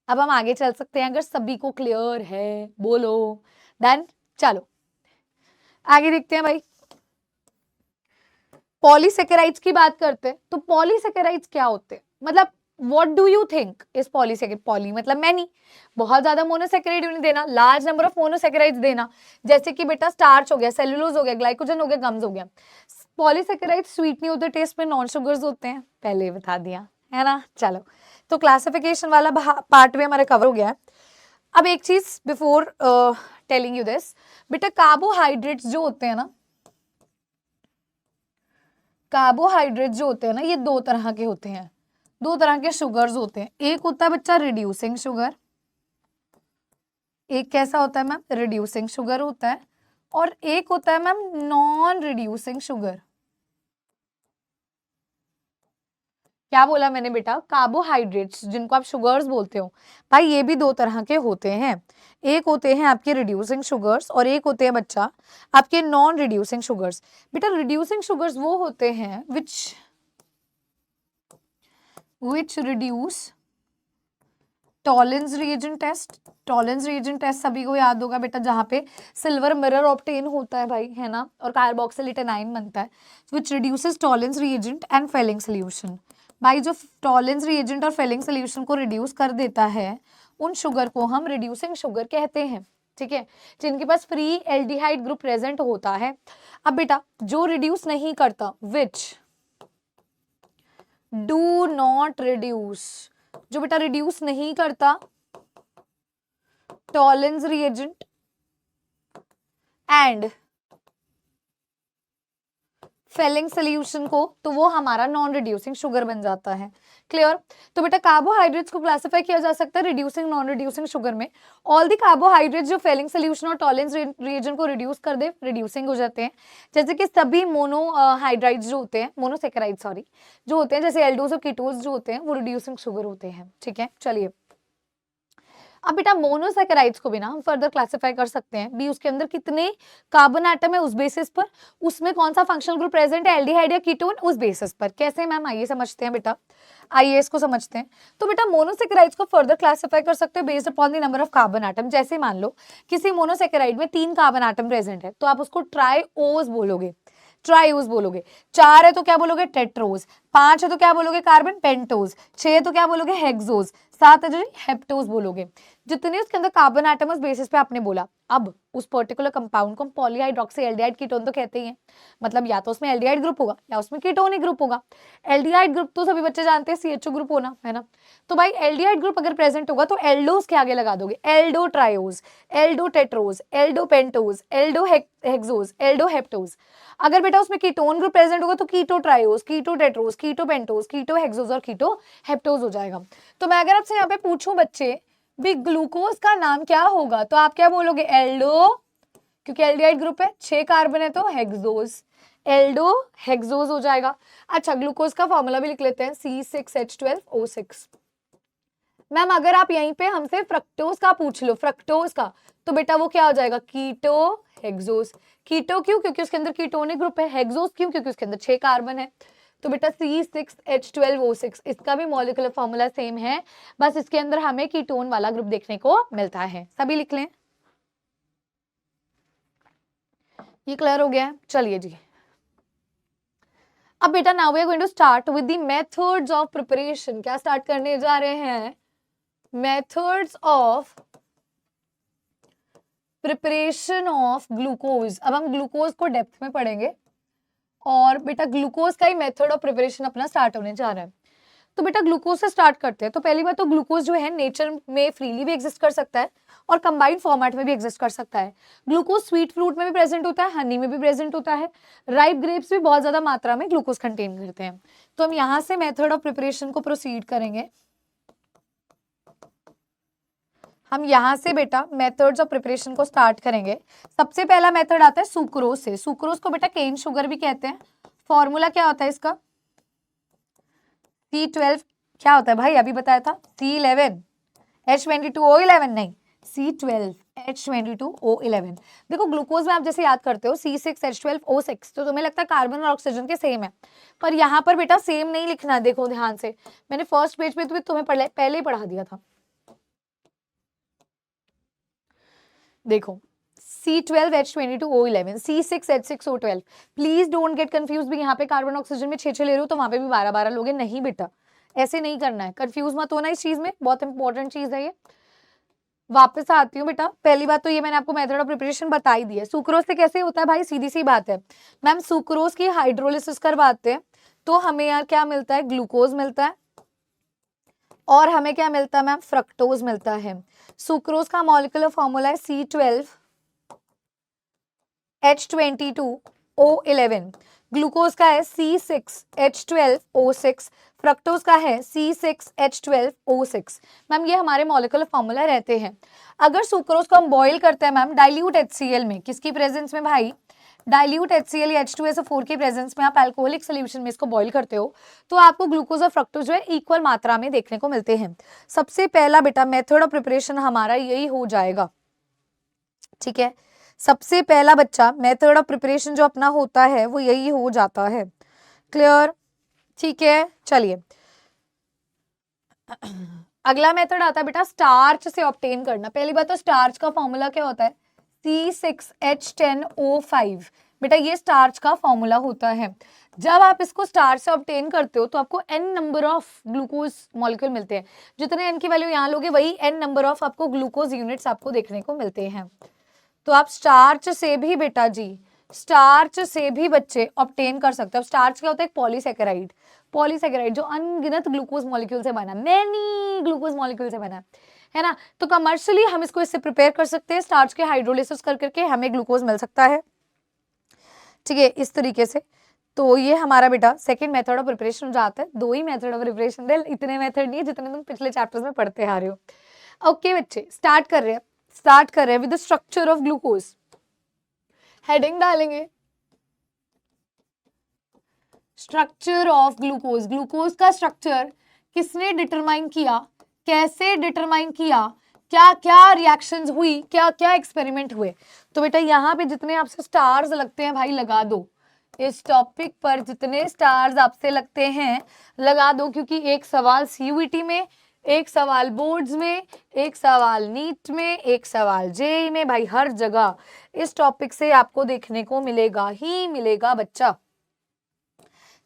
अब हम आगे चल सकते हैं अगर सभी को क्लियर है, बोलो। देन चलो आगे देखते हैं भाई। पॉलीसेकेराइड्स की बात करते हैं, तो पॉलीसेकेराइड्स क्या होते हैं, मतलब what do you think is polysaccharide? Poly मतलब मैनी, बहुत ज्यादा मोनोसेकेराइड नहीं देना, लार्ज नंबर ऑफ मोनोसेकेराइड्स देना, जैसे कि बेटा स्टार्च हो गया, सेलुलोज हो गया, ग्लाइकोजन हो गया, गम्स हो गया। पॉलीसेकेराइड्स स्वीट नहीं होते टेस्ट में, नॉन शुगर्स होते हैं, पहले बता दिया है ना। चलो तो क्लासिफिकेशन वाला पार्ट भी हमारा कवर हो गया है। अब एक चीज बिफोर टेलिंग यू दिस, बेटा कार्बोहाइड्रेट्स जो होते हैं ना, कार्बोहाइड्रेट जो होते हैं ना, ये दो तरह के होते हैं, दो तरह के शुगर्स होते हैं। एक होता है बच्चा रिड्यूसिंग शुगर, एक कैसा होता है मैम, रिड्यूसिंग शुगर होता है, और एक होता है मैम नॉन रिड्यूसिंग शुगर। क्या बोला मैंने बेटा, कार्बोहाइड्रेट्स जिनको आप शुगर्स बोलते हो भाई, ये भी दो तरह के होते हैं। एक होते हैं आपके रिड्यूसिंग शुगर्स और एक होते हैं बच्चा आपके नॉन रिड्यूसिंग शुगर्स। बेटा रिड्यूसिंग शुगर्स वो होते हैं which reduce Tollens reagent test. Tollens reagent test सभी को याद होगा बेटा, जहां पे सिल्वर मिरर ऑब्टेन होता है भाई, है ना, और कार्बोक्सिलेट एनाइन बनता है, which reduces Tollens reagent and Fehling solution. भाई जो टॉलेंस रिएजेंट और फेलिंग सोल्यूशन को रिड्यूस कर देता है, उन शुगर को हम रिड्यूसिंग शुगर कहते हैं, ठीक है, जिनके पास फ्री एल्डिहाइड ग्रुप प्रेजेंट होता है। अब बेटा जो रिड्यूस नहीं करता, विच डू नॉट रिड्यूस, जो बेटा रिड्यूस नहीं करता Tollens reagent and Fehling solution को, तो वो हमारा नॉन रिड्यूसिंग शुगर बन जाता है। क्लियर? तो बेटा कार्बोहाइड्रेट्स को क्लासिफाई किया जा सकता है रिड्यूसिंग नॉन रिड्यूसिंग शुगर में। ऑल दी कार्बोहाइड्रेट्स जो फेलिंग सोल्यूशन और टॉलेंस रिएजेंट को रिड्यूस कर दे, रिड्यूसिंग हो जाते हैं। जैसे कि सभी मोनोहाइड्राइड्स जो होते हैं, मोनोसेकेराइड सॉरी, जो होते हैं, जैसे एल्डोज और कीटोज जो होते हैं, वो रिड्यूसिंग शुगर होते हैं, ठीक है। चलिए अब बेटा मोनोसेकेराइड्स को भी ना हम फर्दर क्लासिफाई कर सकते हैं भी, उसके अंदर कितने कार्बन एटम है उस बेसिस पर, उसमें कौन सा फंक्शनल ग्रुप प्रेजेंट है, एल्डिहाइड या कीटोन, उस बेसिस पर। कैसे मैम, आइए समझते हैं बेटा, आइए इसको समझते हैं। तो बेटा मोनोसेकेराइड्स को फर्दर क्लासिफाई कर सकते हैं based upon the number of carbon atom. जैसे मान लो किसी मोनोसेकेराइड में 3 कार्बन एटम प्रेजेंट है, तो आप उसको ट्राइओज बोलोगे, ट्राइओज बोलोगे। 4 है तो क्या बोलोगे, टेट्रोज। 5 है तो क्या बोलोगे, कार्बन पेंटोज। 6 है तो क्या बोलोगे, हेक्सोज। 7 है जो हेप्टोज बोलोगे। जितने उसके अंदर कार्बन एटम उस बेसिस पे आपने बोला, अब उस पर्टिकुलर कंपाउंड को हम पॉलीहाइड्रोक्सी एल्डिहाइड कीटोन तो कहते ही हैं, मतलब या तो उसमें एल्डिहाइड ग्रुप होगा या उसमें कीटोनिक ग्रुप होगा। एल्डिहाइड ग्रुप तो सभी बच्चे जानते हैं, CHO ग्रुप होना, है ना। तो भाई एल्डिहाइड ग्रुप अगर प्रेजेंट होगा तो एल्डोज के आगे लगा दोगे, aldotriose, aldotetrose, aldopentose, aldohexose, aldoheptose. अगर बेटा उसमें कीटोन ग्रुप प्रेजेंट होगा तो ketotriose, ketotetrose, ketopentose, ketohexose और कीटो हेप्टोज हो जाएगा। तो मैं अगर आपसे यहाँ पे पूछूं बच्चे भी ग्लूकोज का नाम क्या होगा, तो आप क्या बोलोगे, एल्डो, क्योंकि एल्डिहाइड ग्रुप है, 6 कार्बन है तो हेक्सोज, एल्डो हेक्सोज हो जाएगा। अच्छा ग्लूकोज का फॉर्मूला भी लिख लेते हैं, C6H12O6। मैम अगर आप यहीं पे हमसे फ्रक्टोज का पूछ लो, फ्रक्टोज का, तो बेटा वो क्या हो जाएगा, कीटो हेक्सोज। कीटो क्यों, क्योंकि उसके अंदर कीटोनिक ग्रुप है। हेक्सोज क्यों, क्योंकि उसके अंदर 6 कार्बन है। तो बेटा C6H12O6, इसका भी मॉलिक्यूलर फॉर्मूला सेम है, बस इसके अंदर हमें कीटोन वाला ग्रुप देखने को मिलता है। सभी लिख लें, ये क्लियर हो गया है। चलिए जी, अब बेटा now we are going to start with the methods of preparation. क्या स्टार्ट करने जा रहे हैं, methods of preparation of glucose. अब हम ग्लूकोज को डेप्थ में पढ़ेंगे और बेटा ग्लूकोज का ही मेथड ऑफ प्रिपरेशन अपना स्टार्ट होने जा रहा है। तो बेटा ग्लूकोज से स्टार्ट करते हैं। तो पहली बात तो ग्लूकोज जो है नेचर में फ्रीली भी एग्जिस्ट कर सकता है और कंबाइंड फॉर्मेट में भी एग्जिस्ट कर सकता है। ग्लूकोज स्वीट फ्रूट में भी प्रेजेंट होता है, हनी में भी प्रेजेंट होता है, राइप ग्रेप्स भी बहुत ज्यादा मात्रा में ग्लूकोज कंटेन करते हैं। तो हम यहाँ से मेथड ऑफ प्रिपरेशन को प्रोसीड करेंगे। हम यहाँ से बेटा मेथड्स ऑफ प्रिपरेशन को स्टार्ट करेंगे। सबसे पहला मेथड आता है सुक्रोज से। सुक्रोज को बेटा केन शुगर भी कहते हैं। फॉर्मूला क्या होता है इसका, C12 क्या होता है भाई, अभी बताया था, C11 H22O11 नहीं, C12H22O11। देखो ग्लूकोज में आप जैसे याद करते हो C6H12O6, तो तुम्हें लगता है कार्बन और ऑक्सीजन के सेम है, पर यहाँ पर बेटा सेम नहीं लिखना। देखो ध्यान से, मैंने फर्स्ट पेज पे तुम्हें पहले ही पढ़ा दिया था। देखो C12H22O11, C6H6O12। Please don't get confuse भी, यहाँ पे कार्बन ऑक्सीजन में 6 ले रहे हो तो वहां पे भी 12 लोगे, नहीं बेटा ऐसे नहीं करना है, कंफ्यूज मत होना इस चीज में, बहुत इंपॉर्टेंट चीज है ये। वापस आती हूँ बेटा, पहली बात तो ये मैंने आपको मेथड ऑफ प्रिपरेशन बता ही दी है। सुक्रोज से कैसे होता है भाई, सीधी सी बात है मैम, सुक्रोज की हाइड्रोलिसिस करवाते हैं तो हमें यार क्या मिलता है, ग्लूकोज मिलता है, और हमें क्या मिलता है मैम, फ्रक्टोज मिलता है। सुक्रोज का मॉलिक्यूलर फॉर्मूला है C12H22O11, ग्लूकोज का है C6H12O6, फ्रक्टोज का है C6H12O6। मैम ये हमारे मॉलिक्यूलर फॉर्मूला रहते हैं। अगर सुक्रोज को हम बॉईल करते हैं मैम डाइल्यूट HCl में, किसकी प्रेजेंस में भाई, डाइल्यूट HCl या H2SO4 की प्रेजेंस में आप अल्कोहलिक सोल्यूशन में इसको बॉईल करते हो तो आपको ग्लूकोज और फ्रक्टोज जो है इक्वल मात्रा में देखने को मिलते हैं। सबसे पहला बेटा मेथड ऑफ प्रिपरेशन हमारा यही हो जाएगा, ठीक है। सबसे पहला बच्चा मेथड ऑफ प्रिपरेशन जो अपना होता है वो यही हो जाता है, क्लियर, ठीक है। चलिए अगला मेथड आता है बेटा स्टार्च से ऑब्टेन करना। पहली बात तो स्टार्च का फॉर्मूला क्या होता है, C6H10O5। बेटा ये स्टार्च का फॉर्मूला होता है। जब आप इसको स्टार्च से ऑब्टेन करते हो तो आपको n number of glucose molecule मिलते हैं, जितने n की वैल्यू यहाँ लोगे वही n नंबर ऑफ आपको ग्लूकोज यूनिट्स आपको देखने को मिलते हैं। तो आप स्टार्च से भी बेटा जी, स्टार्च से भी बच्चे ऑब्टेन कर सकते हो। स्टार्च क्या होता है, एक पॉलीसेकेराइड, पॉलीसेकेराइड जो अनगिनत ग्लूकोज मॉलिक्यूल से बना, मैनी ग्लूकोज मॉलिक्यूल से बना है ना। तो कमर्शियली हम इसको इससे प्रिपेयर कर सकते हैं, स्टार्च के हाइड्रोलिसिस कर करके हमें ग्लूकोज मिल सकता है, ठीक है, इस तरीके से। तो ये हमारा बेटा सेकंड मेथड ऑफ प्रिपरेशन हो जाता है। 2 ही मेथड ऑफ प्रिपरेशन है, इतने मेथड नहीं है जितने तुम पिछले चैप्टर्स में पढ़ते आ रहे हो। ओके बच्चे स्टार्ट कर रहे हैं with the structure of glucose. Heading डालेंगे स्ट्रक्चर ऑफ ग्लूकोज। ग्लूकोज का स्ट्रक्चर किसने डिटरमाइन किया, कैसे डिटरमाइन किया, क्या क्या रिएक्शंस हुई, क्या क्या एक्सपेरिमेंट हुए। तो बेटा यहाँ पे जितने आपसे स्टार्स लगते हैं भाई लगा दो, इस टॉपिक पर जितने स्टार्स आपसे लगते हैं लगा दो, क्योंकि एक सवाल CUET में, एक सवाल बोर्ड्स में, एक सवाल नीट में, एक सवाल JEE में, भाई हर जगह इस टॉपिक से आपको देखने को मिलेगा ही मिलेगा बच्चा,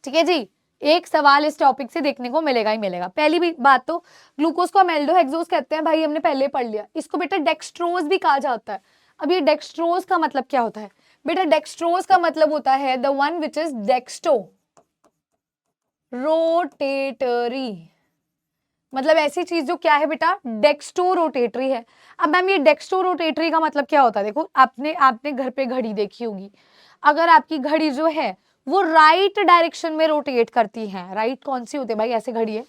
ठीक है जी। एक सवाल इस टॉपिक से देखने को मिलेगा ही मिलेगा। पहली भी बात तो ग्लूकोज को हम एल्डोहेक्सोज कहते हैं, भाई हमने पहले पढ़ लिया। इसको बेटा डेक्सट्रोज भी कहा जाता है। अब ये डेक्सट्रोज का मतलब क्या होता है बेटा, डेक्सट्रोज का मतलब होता है the one which is dextrorotatory, मतलब ऐसी चीज जो क्या है बेटा, डेक्स्टो रोटेटरी है। अब मैम ये डेक्स्टो रोटेटरी का मतलब क्या होता है, देखो आपने घर पे घड़ी देखी होगी, अगर आपकी घड़ी जो है वो राइट डायरेक्शन में रोटेट करती है, राइट कौन सी होती है भाई, ऐसे घड़ी है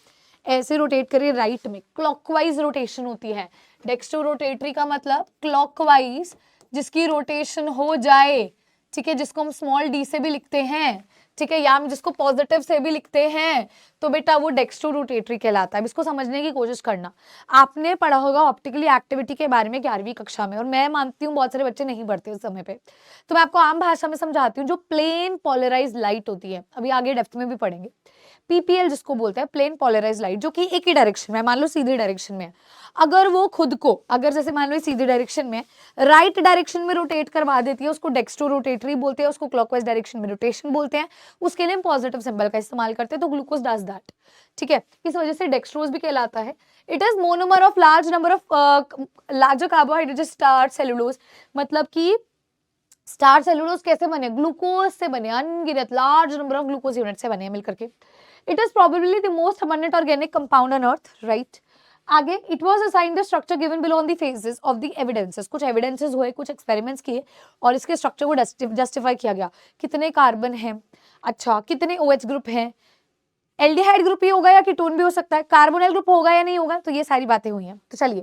ऐसे रोटेट करिए राइट में, क्लॉकवाइज रोटेशन होती है। डेक्स्टो रोटेटरी का मतलब क्लॉकवाइज जिसकी रोटेशन हो जाए, ठीक है, जिसको हम स्मॉल d से भी लिखते हैं, ठीक है, या हम जिसको पॉजिटिव से भी लिखते हैं, तो बेटा वो डेक्स्ट्रो रोटेटरी कहलाता है। इसको समझने की कोशिश करना। आपने पढ़ा होगा ऑप्टिकली एक्टिविटी के बारे में 11वीं कक्षा में, और मैं मानती हूँ बहुत सारे बच्चे नहीं पढ़ते उस समय पे, तो मैं आपको आम भाषा में समझाती हूँ। जो प्लेन पोलराइज लाइट होती है, अभी आगे डेप्थ में भी पढ़ेंगे, PPL जिसको बोलते हैं, प्लेन पोलराइज लाइट, जो कि एक ही डायरेक्शन में, मान लो सीधी डायरेक्शन में है, अगर वो खुद को, अगर जैसे मान लो सीधी डायरेक्शन में राइट डायरेक्शन में रोटेट करवा देती है, उसको डेक्स्ट्रो रोटेटरी बोलते हैं, उसको क्लॉकवाइज डायरेक्शन में रोटेशन बोलते हैं, उसके लिए हम पॉजिटिव सिंबल का इस्तेमाल करते हैं। तो ग्लूकोज डज दैट, ठीक है, इस वजह से डेक्स्ट्रोज भी कहलाता है। It is monomer of large number of larger carbohydrate starch cellulose, मतलब कि स्टार्च सेलुलोज कैसे बने, ग्लूकोज से बने, अनगिनत large number of glucose unit से बने मिलकर के। It is probably the most abundant organic compound on earth, right. आगे it was assigned the structure given below on the basis of the evidences, कुछ एविडेंसेस हुए, कुछ एक्सपेरिमेंट्स किए और इसके स्ट्रक्चर को जस्टिफाई किया गया। कितने कार्बन हैं, अच्छा कितने OH ग्रुप हैं, एल्डिहाइड ग्रुप ही होगा या कीटोन भी हो सकता है, कार्बोनाइल ग्रुप होगा या नहीं होगा, तो ये सारी बातें हुई हैं। तो चलिए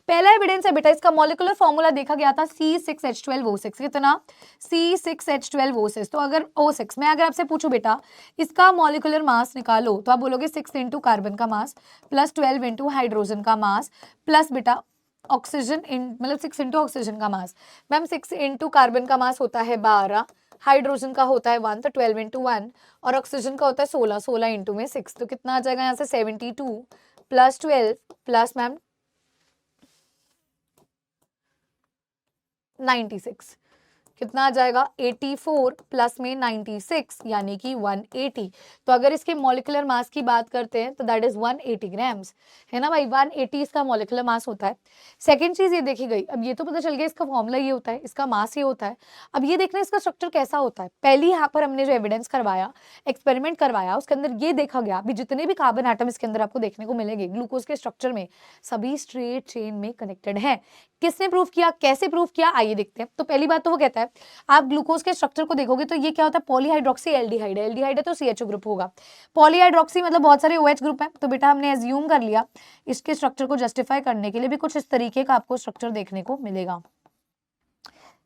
पहला एविडेंस है बेटा, इसका मॉलिक्यूलर फॉर्मूला देखा गया था C6H12O6। कितना? C6H12O6। तो अगर O6 मैं अगर आपसे पूछूं बेटा इसका मॉलिक्यूलर मास निकालो, तो आप बोलोगे 6 इंटू कार्बन का मास प्लस 12 इंटू हाइड्रोजन का मास प्लस बेटा ऑक्सीजन मतलब 6 इंटू ऑक्सीजन का मास। मैम 6 इंटू कार्बन का मास होता है 12, हाइड्रोजन का होता है 1, तो 12 इंटू 1, और ऑक्सीजन का होता है 16, 16 इंटू में 6, तो कितना आ जाएगा यहाँ से 72 प्लस 12 प्लस मैम 96, कितना आ जाएगा 84 प्लस में 96 यानी कि 180। तो अगर इसके मॉलिक्यूलर मास की बात करते हैं तो दैट इज 180 ग्राम्स, है ना भाई, 180 इसका मॉलिक्यूलर मास होता है। सेकंड चीज ये देखी गई, अब ये तो पता चल गया इसका फॉर्मूला ये होता है, इसका मास ये होता है। अब ये देखना इसका स्ट्रक्चर कैसा होता है। पहली यहाँ पर हमने जो एविडेंस करवाया, एक्सपेरिमेंट करवाया, उसके अंदर ये देखा गया अभी जितने भी कार्बन एटम इसके अंदर आपको देखने को मिलेंगे ग्लूकोज के स्ट्रक्चर में सभी स्ट्रेट चेन में कनेक्टेड है। किसने प्रूव किया, कैसे प्रूव किया, आइए देखते हैं। तो पहली बात तो वो कहता है आप ग्लूकोज के स्ट्रक्चर को देखोगे तो ये क्या होता है, पॉलीहाइड्रोक्सी एल्डिहाइड है, एल्डिहाइड है तो CHO ग्रुप होगा। पॉलीहाइड्रोक्सी मतलब बहुत सारे OH ग्रुप है, तो बेटा हमने एज्यूम कर लिया इसके स्ट्रक्चर को जस्टिफाई करने के लिए भी कुछ इस तरीके का आपको स्ट्रक्चर देखने को मिलेगा।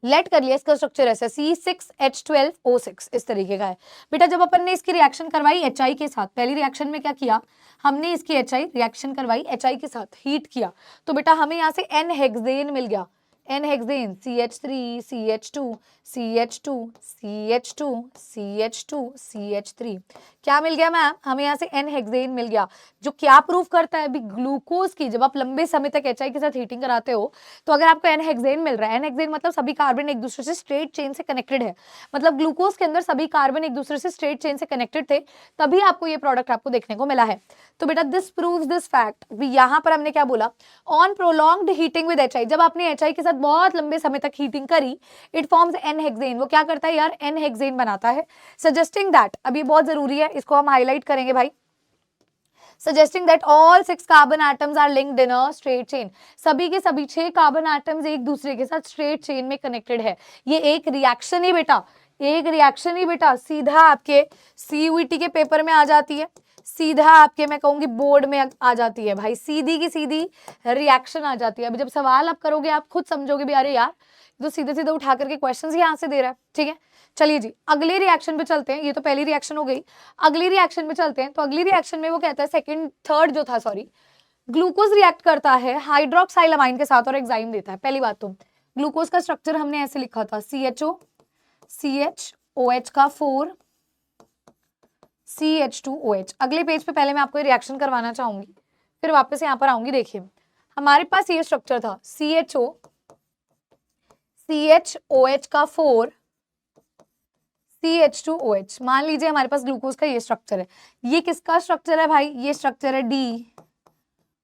लेट कर लिया इसका स्ट्रक्चर ऐसा C6H12O6 इस तरीके का है। बेटा जब अपन ने इसकी रिएक्शन करवाई HI के साथ, पहली रिएक्शन में क्या किया हमने, इसकी HI रिएक्शन करवाई HI के साथ, हीट किया, तो बेटा हमें यहाँ से N हेक्सेन मिल गया, N hexane CH3 CH2 CH2 CH2 CH2 CH3, क्या मिल गया मैम, हमें यहाँ से N हेक्सेन मिल गया, जो क्या प्रूव करता है अभी ग्लूकोज की जब आप लंबे समय तक HI के साथ हीटिंग कराते हो तो अगर आपको N हेक्सेन मिल रहा है, N हेक्सेन मतलब सभी कार्बन एक दूसरे से स्ट्रेट चेन से कनेक्टेड है, मतलब ग्लूकोज के अंदर सभी कार्बन एक दूसरे से स्ट्रेट चेन से कनेक्टेड थे, तभी आपको ये प्रोडक्ट आपको देखने को मिला है। तो बेटा दिस प्रूव्स दिस फैक्ट, यहाँ पर हमने क्या बोला, on prolonged heating with HI, जब आपने HI के साथ बहुत लंबे समय तक हीटिंग करी इट फॉर्म्स N हेक्सेन, वो क्या करता है यार N हेक्सेन बनाता है, सजेस्टिंग दैट, अब ये बहुत जरूरी है इसको हम हाईलाइट करेंगे भाई, suggesting that all 6 carbon atoms are linked in a straight chain, सभी के सभी 6 कार्बन एटम्स एक दूसरे के साथ स्ट्रेट चेन में कनेक्टेड है। ये एक रिएक्शन ही बेटा, एक रिएक्शन ही बेटा सीधा आपके CUET के पेपर में आ जाती है, सीधा आपके मैं कहूंगी बोर्ड में आ जाती है भाई, सीधी की सीधी रिएक्शन आ जाती है। अभी जब सवाल आप करोगे आप खुद समझोगे भी अरे यार तो सीधे सीधे उठा करके क्वेश्चंस यहाँ से दे रहा है, ठीक है। चलिए जी अगले रिएक्शन पे चलते हैं, ये तो पहली रिएक्शन हो गई, अगली रिएक्शन पे चलते हैं। तो अगली रिएक्शन में वो कहता है सेकंड थर्ड जो था सॉरी, ग्लूकोज रिएक्ट करता है हाइड्रोक्साइलामाइन के साथ और एंजाइम देता है। पहली बात तो ग्लूकोज का स्ट्रक्चर हमने ऐसे लिखा था CHO CHOH का 4 CH2OH। अगले पेज पे पहले मैं आपको रिएक्शन करवाना चाहूंगी फिर वापस यहाँ पर आऊंगी। देखिए हमारे पास ये स्ट्रक्चर था CHO CHOH का 4 CH2OH, मान लीजिए हमारे पास ग्लूकोज का ये स्ट्रक्चर है, ये किसका स्ट्रक्चर है भाई, ये स्ट्रक्चर है D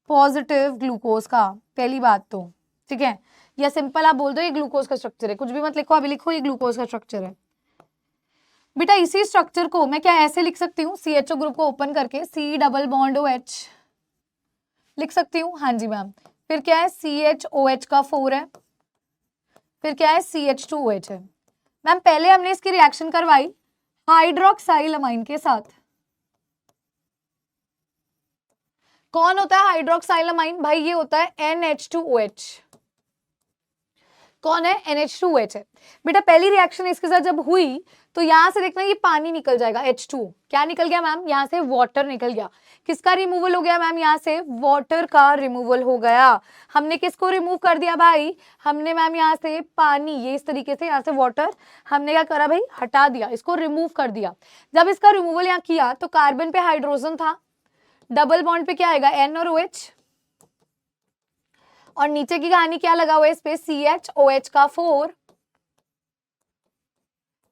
पॉजिटिव ग्लूकोज का, पहली बात तो ठीक है, या सिंपल आप बोल दो ये ग्लूकोज का स्ट्रक्चर है, कुछ भी मत लिखो, अभी लिखो ये ग्लूकोज का स्ट्रक्चर है। बेटा इसी स्ट्रक्चर को मैं क्या ऐसे लिख सकती हूँ, CHO ग्रुप को ओपन करके C डबल बॉन्ड OH लिख सकती हूँ, हाँ जी मैम। फिर क्या है CHOH का 4 है, फिर क्या है CH2OH है। मैम पहले हमने इसकी रिएक्शन करवाई हाइड्रोक्साइलामाइन के साथ, कौन होता है हाइड्रोक्साइलामाइन भाई, ये होता है NH2OH, कौन है NH2OH है। बेटा पहली रिएक्शन इसके साथ जब हुई तो यहां से देखना ये पानी निकल जाएगा H2, क्या निकल गया मैम, यहाँ से वाटर निकल गया, किसका रिमूवल हो गया मैम, यहाँ से वाटर का रिमूवल हो गया। हमने किसको रिमूव कर दिया भाई, हमने मैम यहाँ से पानी, ये इस तरीके से यहाँ से वाटर हमने क्या करा भाई, हटा दिया, इसको रिमूव कर दिया। जब इसका रिमूवल यहाँ किया तो कार्बन पे हाइड्रोजन था, डबल बॉन्ड पे क्या आएगा N और OH, और नीचे की कहानी क्या लगा हुआ है इस पे CHOH का 4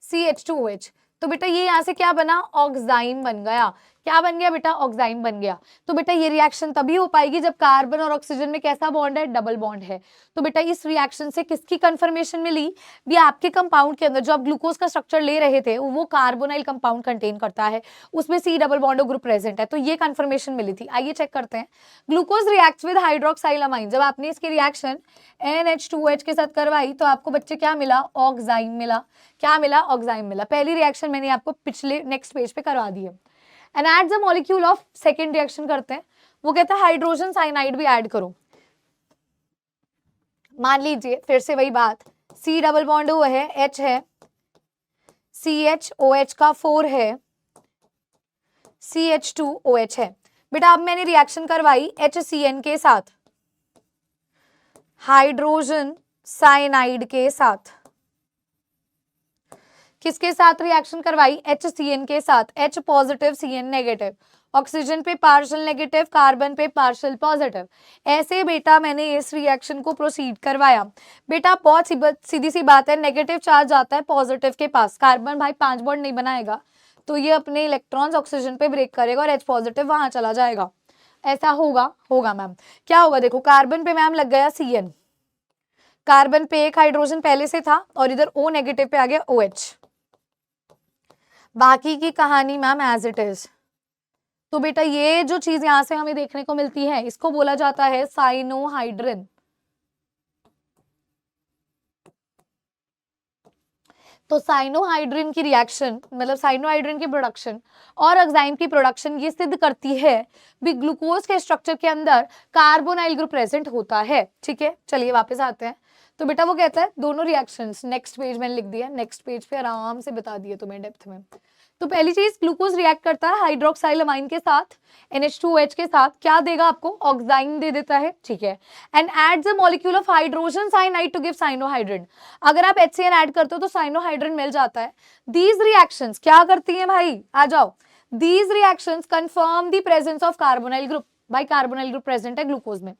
CH2OH। तो बेटा ये यहाँ से क्या बना, ऑक्साइम बन गया, क्या बन गया बेटा, ऑक्साइम बन गया। तो बेटा ये रिएक्शन तभी हो पाएगी जब कार्बन और ऑक्सीजन में कैसा बॉन्ड है, डबल बॉन्ड है। तो बेटा इस रिएक्शन से किसकी कंफर्मेशन मिली भी, आपके कंपाउंड के अंदर जो आप ग्लूकोज का स्ट्रक्चर ले रहे थे वो कार्बोनाइल कंपाउंड कंटेन करता है, उसमें C double bond group present है, तो ये कंफर्मेशन मिली थी। आइए चेक करते हैं, ग्लूकोज रिएक्ट्स विद हाइड्रोक्साइलामाइन, जब आपने इसकी रिएक्शन NH2OH के साथ करवाई तो आपको बच्चे क्या मिला, ऑक्साइम मिला, क्या मिला, ऑक्साइम मिला। पहली रिएक्शन मैंने आपको पिछले नेक्स्ट पेज पे करवा दी है। And add the molecule of, second reaction करते हैं, वो कहता है हाइड्रोजन साइनाइड भी ऐड करो। मान लीजिए फिर से वही बात, C डबल बॉन्ड O है, H है, CHOH का 4 है, CH2OH है। बेटा अब मैंने रिएक्शन करवाई HCN के साथ, हाइड्रोजन साइनाइड के साथ। किसके साथ रिएक्शन करवाई? HCN के साथ, H positive CN negative, oxygen पे पार्शियल नेगेटिव, कार्बन पे पार्शियल पॉजिटिव। ऐसे बेटा मैंने इस रिएक्शन को प्रोसीड करवाया। बेटा बहुत सीधी सी बात है, नेगेटिव चार्ज आता है पॉजिटिव के पास, कार्बन भाई 5 बॉन्ड नहीं बनाएगा, तो ये अपने इलेक्ट्रॉन्स ऑक्सीजन पे ब्रेक करेगा और H पॉजिटिव वहां चला जाएगा। ऐसा होगा मैम। क्या होगा देखो, कार्बन पे मैम लग गया CN, कार्बन पे एक हाइड्रोजन पहले से था और इधर O नेगेटिव पे आ गया OH। बाकी की कहानी मैम एज इट इज। तो बेटा ये जो चीज यहां से हमें देखने को मिलती है, इसको बोला जाता है साइनोहाइड्रिन। तो साइनोहाइड्रिन की रिएक्शन, मतलब साइनोहाइड्रिन की प्रोडक्शन और एंजाइम की प्रोडक्शन ये सिद्ध करती है भी ग्लूकोज के स्ट्रक्चर के अंदर कार्बोनाइल ग्रुप प्रेजेंट होता है। ठीक है, चलिए वापस आते हैं। तो बेटा वो कहता है दोनों रिएक्शंस, नेक्स्ट पेज मैंने लिख दिया, नेक्स्ट पेज पे आराम से बता दिया तुम्हें डेप्थ में। तो पहली चीज, ग्लूकोज रिएक्ट करता है हाइड्रोक्साइलमाइन के साथ, NH2OH के साथ, क्या देगा आपको? ऑक्साइन दे देता है। ठीक है, and add the molecule of hydrogen cyanide to give cyanohydrin. अगर आप HCN ऐड करते हो तो साइनोहाइड्रिन मिल जाता है। दीज रिएक्शंस क्या करती हैं भाई, आ जाओ, these reactions confirm the presence of carbonyl group. भाई कार्बोनाइल ग्रुप प्रेजेंट है ग्लूकोज में।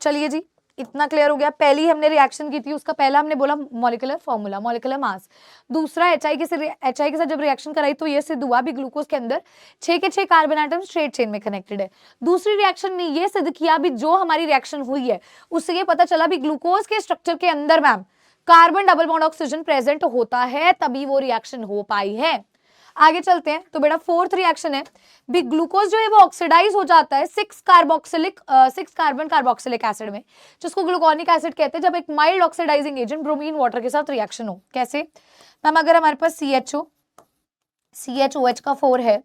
चलिए जी, इतना क्लियर हो गया। पहली हमने रिएक्शन की थी, उसका पहला हमने बोला मॉलिक्यूलर फॉर्मूला, मॉलिक्यूलर मास। दूसरा HI के साथ जब रिएक्शन कराई तो ये सिद्ध हुआ भी ग्लूकोज के अंदर 6 के 6 कार्बन एटम स्ट्रेट चेन में कनेक्टेड है। दूसरी रिएक्शन ने ये सिद्ध किया भी जो हमारी रिएक्शन हुई है उससे ये पता चला भी ग्लूकोज के स्ट्रक्चर के अंदर ma'am carbon double bond oxygen present होता है, तभी वो रिएक्शन हो पाई है। आगे चलते हैं। तो बेटा फोर्थ रिएक्शन है भी ग्लूकोज जो है वो ऑक्सीडाइज हो जाता है 6 कार्बन कार्बोक्सिलिक एसिड में, जिसको ग्लूकोनिक एसिड कहते हैं, जब एक mild oxidizing agent bromine water के साथ रिएक्शन हो। कैसे मैम? अगर हमारे पास CHOH का 4 है,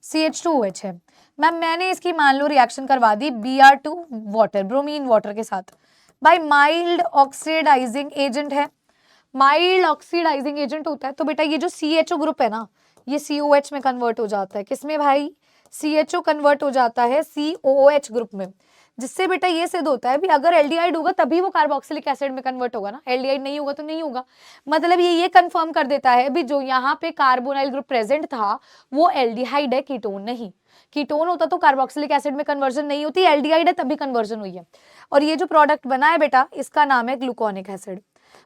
CH2OH है मैम, मैंने इसकी मान लो रिएक्शन करवा दी Br2 वाटर, ब्रोमीन वाटर के साथ। भाई माइल्ड ऑक्सीडाइजिंग एजेंट है, माइल्ड ऑक्सीडाइजिंग एजेंट होता है, तो बेटा ये जो CHO ग्रुप है ना, ये COH में कन्वर्ट हो जाता है। किसमें भाई? CHO कन्वर्ट हो जाता है COOH ग्रुप में, जिससे बेटा ये सिद्ध होता है भी अगर एल्डिहाइड होगा तभी वो कार्बोक्सिलिक एसिड में कन्वर्ट होगा ना, एल्डिहाइड नहीं होगा तो नहीं होगा। मतलब ये कंफर्म कर देता है भी जो यहाँ पे कार्बोनाइल ग्रुप प्रेजेंट था वो एल्डिहाइड है, कीटोन नहीं। कीटोन होता तो कार्बोक्सिलिक एसिड में कन्वर्जन नहीं होती, एल्डिहाइड है तभी कन्वर्जन हुई है। और ये जो प्रोडक्ट बना है बेटा, इसका नाम है ग्लूकोनिक एसिड।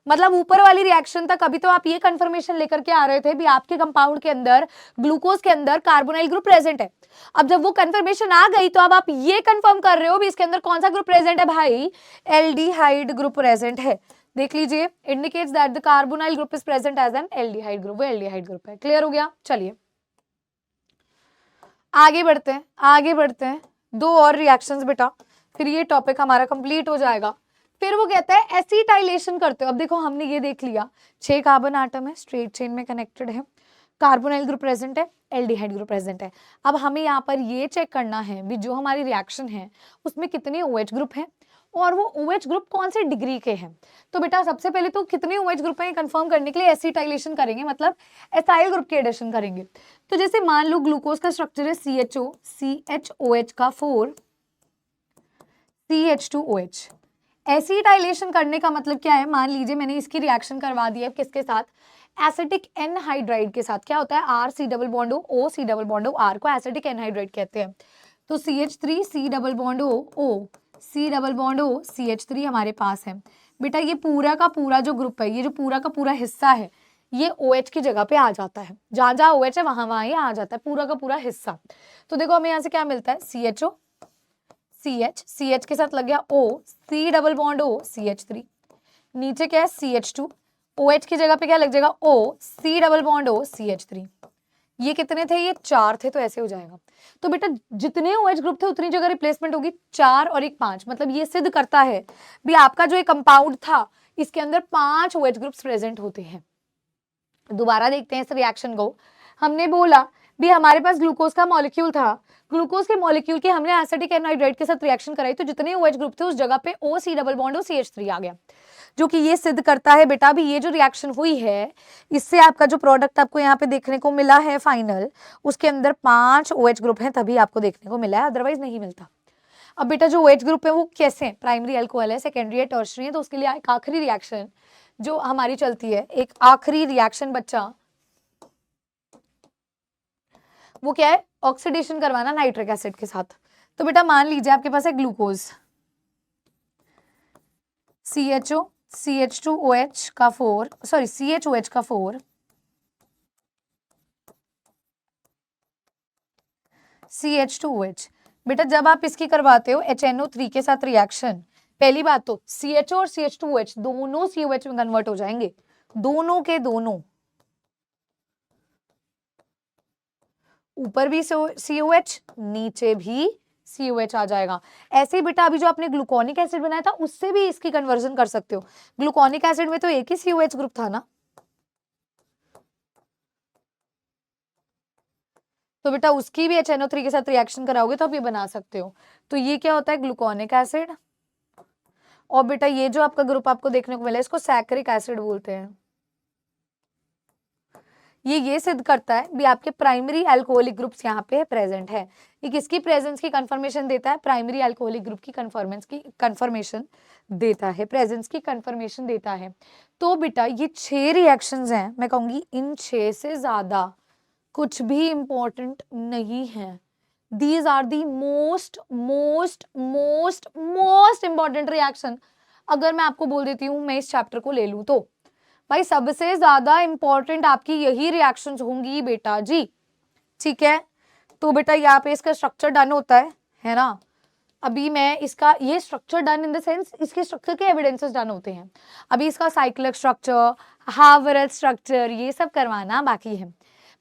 मतलब ऊपर वाली रिएक्शन तक अभी तो आप ये कंफर्मेशन लेकर के आ रहे थे भी आपके कंपाउंड के अंदर, ग्लूकोज के अंदर कार्बोनाइल ग्रुप प्रेजेंट है। अब जब वो कंफर्मेशन आ गई तो अब आप ये कंफर्म कर रहे हो भी इसके अंदर कौन सा ग्रुप प्रेजेंट है भाई? एल्डिहाइड ग्रुप प्रेजेंट है। देख लीजिए, indicates that the carbonyl group is present as an aldehyde group, वो एल्डिहाइड ग्रुप है। क्लियर हो गया? चलिए आगे बढ़ते हैं। 2 और रिएक्शंस बेटा, फिर ये टॉपिक हमारा कंप्लीट हो जाएगा। फिर वो कहता है एसिटाइलेशन करते हो। अब देखो हमने ये देख लिया, 6 कार्बन आटम है, स्ट्रेट चेन में कनेक्टेड है, कार्बोनाइल ग्रुप प्रेजेंट है, एल्डिहाइड ग्रुप प्रेजेंट है। अब हमें यहाँ पर ये चेक करना है भी जो हमारी रिएक्शन है उसमें कितने OH ग्रुप हैं और वो OH ग्रुप कौन से डिग्री के हैं। तो बेटा सबसे पहले तो कितने OH ग्रुप हैं कंफर्म करने के लिए एसिटाइलेशन करेंगे, मतलब एसाइल ग्रुप के एडिशन करेंगे। तो जैसे मान लो ग्लूकोज का स्ट्रक्चर है CHOH का 4 CH2OH। एसिटाइलेशन करने का मतलब क्या है? मान लीजिए मैंने इसकी रिएक्शन करवा दी है किसके साथ? एसिटिक एनहाइड्राइड के साथ। क्या होता है? RC double bond O C double bond O R को एसिटिक एनहाइड्राइड कहते हैं। तो CH3 C double bond O C double bond O CH3 हमारे पास है। बेटा ये पूरा का पूरा जो ग्रुप है, ये जो पूरा का पूरा हिस्सा है, ये OH की जगह पे आ जाता है। जहां जहां OH है वहां वहां ये आ जाता है, पूरा का पूरा हिस्सा। तो देखो हमें यहाँ से क्या मिलता है? CHO CH के साथ लग गया O, C double bond O CH3, नीचे क्या है? CH2, OH की जगह पे क्या लग जाएगा? O, C double bond O CH3। ये कितने थे? ये 4 थे, तो ऐसे हो जाएगा। तो बेटा जितने OH ग्रुप थे उतनी जगह रिप्लेसमेंट होगी, 4 और 1 5। मतलब ये सिद्ध करता है भी आपका जो एक कंपाउंड था इसके अंदर 5 OH ग्रुप्स प्रेजेंट होते हैं। दोबारा देखते हैं इस रिएक्शन को। हमने बोला भी हमारे पास ग्लूकोज का मॉलिक्यूल था, ग्लूकोज के मॉलिक्यूल की हमने एसिटिक एनहाइड्राइड के साथ रिएक्शन कराई तो जितने OH ग्रुप थे उस जगह पे OC डबल बॉन्ड और CH3 आ गया, जो कि ये सिद्ध करता है बेटा भी ये जो रिएक्शन हुई है इससे आपका जो प्रोडक्ट आपको यहाँ पे देखने को मिला है फाइनल, उसके अंदर 5 OH ग्रुप हैं तभी आपको देखने को मिला है, अदरवाइज नहीं मिलता। अब बेटा जो OH ग्रुप है वो कैसे हैं, प्राइमरी अल्कोहल है, सेकेंडरी है, टर्शरी है, तो उसके लिए एक आखिरी रिएक्शन जो हमारी चलती है, एक आखिरी रिएक्शन बच्चा, वो क्या है, ऑक्सीडेशन करवाना नाइट्रिक एसिड के साथ। तो बेटा मान लीजिए आपके पास है ग्लूकोज, CHO CH2OH का 4 सॉरी CHOH का 4 CH2OH। बेटा जब आप इसकी करवाते हो HNO3 के साथ रिएक्शन, पहली बात तो CHO और CH2OH दोनों COH में कन्वर्ट हो जाएंगे, दोनों के दोनों, ऊपर भी COH नीचे भी COH आ जाएगा। ऐसे ही बेटा अभी जो आपने ग्लूकोनिक एसिड बनाया था उससे भी इसकी कन्वर्जन कर सकते हो, ग्लूकोनिक एसिड में तो एक ही COH ग्रुप था ना, तो बेटा उसकी भी HNO3 के साथ रिएक्शन कराओगे तो आप ये बना सकते हो। तो ये क्या होता है, ग्लूकोनिक एसिड, और बेटा ये जो आपका ग्रुप आपको देखने को मिला है इसको सैकरिक एसिड बोलते हैं। ये सिद्ध करता है भी आपके प्राइमरी अल्कोहलिक ग्रुप्स यहाँ पे प्रेजेंट है। ये किसकी प्रेजेंस की कंफर्मेशन देता है, प्राइमरी अल्कोहलिक ग्रुप की कंफर्मेशन देता है, प्रेजेंस की कंफर्मेशन देता है। तो बेटा ये 6 रिएक्शंस हैं, मैं कहूंगी इन 6 से ज्यादा कुछ भी इंपॉर्टेंट नहीं है। These are the most most most most important reaction. अगर मैं आपको बोल देती हूँ मैं इस चैप्टर को ले लूँ तो भाई सबसे ज्यादा इंपॉर्टेंट आपकी यही रिएक्शंस होंगी बेटा जी, ठीक है। तो बेटा यहाँ पे इसका स्ट्रक्चर डन होता है ना। अभी मैं इसका ये structure done in the sense इसके स्ट्रक्चर के एविडेंसेस डन होते हैं, अभी इसका साइक्लिक स्ट्रक्चर, हार्वर्थ स्ट्रक्चर, ये सब करवाना बाकी है।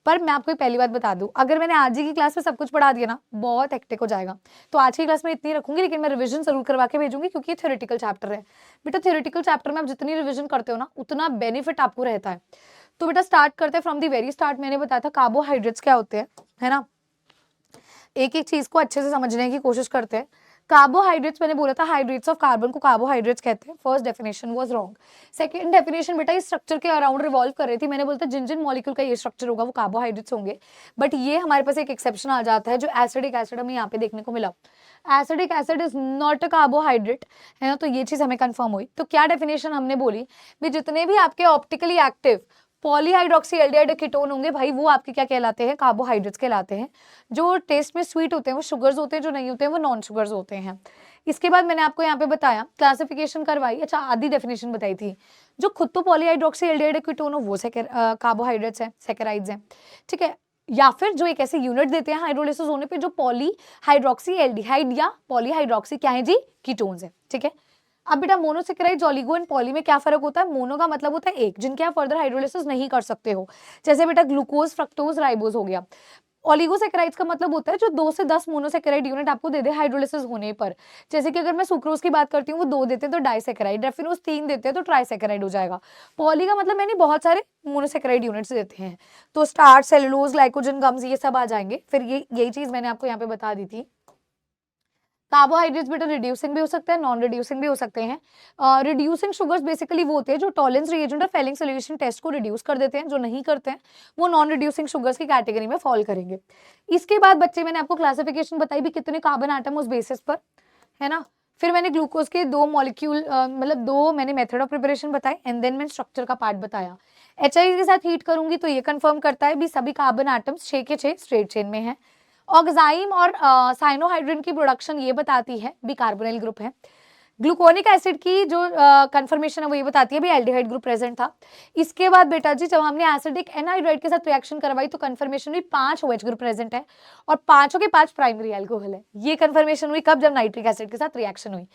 पर मैं आपको एक पहली बात बता दूं, अगर मैंने आज ही की क्लास में सब कुछ पढ़ा दिया ना बहुत हेक्टिक हो जाएगा, तो आज की क्लास में इतनी रखूंगी, लेकिन मैं रिवीजन जरूर करवा के भेजूंगी क्योंकि ये थ्योरेटिकल चैप्टर है। बेटा थ्योरेटिकल चैप्टर में आप जितनी रिवीजन करते हो ना उतना बेनिफिट आपको रहता है। तो बेटा स्टार्ट करते हैं फ्रॉम दी वेरी स्टार्ट। मैंने बताया था कार्बोहाइड्रेट्स क्या होते हैं, है ना, एक एक चीज को अच्छे से समझने की कोशिश करते हैं। कार्बोहाइड्रेट्स मैंने बोला था हाइड्रेट्स ऑफ कार्बन को कार्बोहाइड्रेट्स कहते हैं, first definition was wrong. Second definition बेटा इस स्ट्रक्चर के अराउंड रिवॉल्व कर रही थी, मैंने बोला था जिन जिन मॉलिक्यूल का ये स्ट्रक्चर होगा वो कार्बोहाइड्रेट्स होंगे, बट ये हमारे पास एक एक्सेप्शन आ जाता है जो एसिडिक एसिड हमें यहाँ पे देखने को मिला। Acidic acid is not a carbohydrate, है ना, तो ये चीज हमें कंफर्म हुई। तो क्या डेफिनेशन हमने बोली भी जितने भी आपके optically active polyhydroxy aldehyde ketone होंगे भाई वो आपके क्या कहलाते हैं, कार्बोहाइड्रेट्स कहलाते हैं। जो टेस्ट में स्वीट होते हैं वो शुगर्स होते हैं, जो नहीं होते हैं वो नॉन शुगर्स होते हैं। इसके बाद मैंने आपको यहाँ पे बताया क्लासिफिकेशन करवाई, अच्छा आधी डेफिनेशन बताई थी, जो खुद तो पॉलीहाइड्रोक्सी एल्डिहाइड कीटोन हो वो कार्बोहाइड्रेट्स हैं, सैकेराइड्स हैं, ठीक है। या फिर जो एक ऐसे यूनिट देते हैं हाइड्रोलिसिस होने पे जो पॉलीहाइड्रोक्सी एल्डिहाइड या पॉलीहाइड्रोक्सी क्या है जी, कीटोन्स है, ठीक है। अब बेटा मोनोसेकेराइड्स, ओलिगो एंड पॉली में क्या फर्क होता है, मोनो का मतलब होता है एक, जिनके आप फर्दर हाइड्रोलिसिस नहीं कर सकते हो, जैसे बेटा ग्लूकोज, फ्रक्टोज, राइबोज हो गया। ओलिगोसेकेराइड्स का मतलब होता है जो 2 से 10 मोनोसेकेराइड यूनिट आपको दे दे हाइड्रोलिसिस होने पर, जैसे कि अगर मैं सुक्रोज की बात करती हूँ वो 2 देते हैं तो डाइसेकेराइड, रेफिनोज 3 देते हैं तो ट्राइसेकेराइड हो जाएगा। पॉली का मतलब मैंने बहुत सारे मोनोसेकेराइड यूनिट्स देते हैं, तो स्टार्च, सेलुलोज, ग्लाइकोजन, गम्स ये सब आ जाएंगे। फिर यही चीज मैंने आपको यहाँ पे बता दी थी। कार्बोहाइड्रेट्स बेटा रिड्यूसिंग भी हो सकते हैं, नॉन रिड्यूसिंग भी हो सकते हैं। रिड्यूसिंग शुगर्स बेसिकली वो होते हैं जो टॉलरेंस रिएजेंट और फेलिंग सॉल्यूशन टेस्ट को रिड्यूस कर देते हैं, जो नहीं करते हैं वो नॉन रिड्यूसिंग शुगर्स की कैटेगरी में फॉल करेंगे। इसके बाद बच्चे मैंने आपको क्लासिफिकेशन बताई भी कितने कार्बन आटम उस बेसिस पर, है ना। फिर मैंने ग्लूकोज के 2 मॉलिक्यूल मतलब 2 मैंने मेथड ऑफ प्रिपरेशन बताए एंड देन मैंने स्ट्रक्चर का पार्ट बताया। HI के साथ हीट करूंगी तो ये कंफर्म करता है भी सभी कार्बन आटम्स 6 के 6 स्ट्रेट चेन में है। ऑक्साइम और साइनोहाइड्रिन की प्रोडक्शन ये बताती है भी कार्बोनिल ग्रुप है। ग्लूकोनिक एसिड की जो कंफर्मेशन है वो ये बताती है भी एल्डिहाइड ग्रुप प्रेजेंट था। इसके बाद बेटा जी जब हमने एसिडिक एनहाइड्राइड के साथ रिएक्शन करवाई तो कंफर्मेशन हुई 5 OH ग्रुप प्रेजेंट है और 5 के 5 प्राइमरी अल्कोहल है। ये कंफर्मेशन हुई कब, जब नाइट्रिक एसिड के साथ रिएक्शन हुई।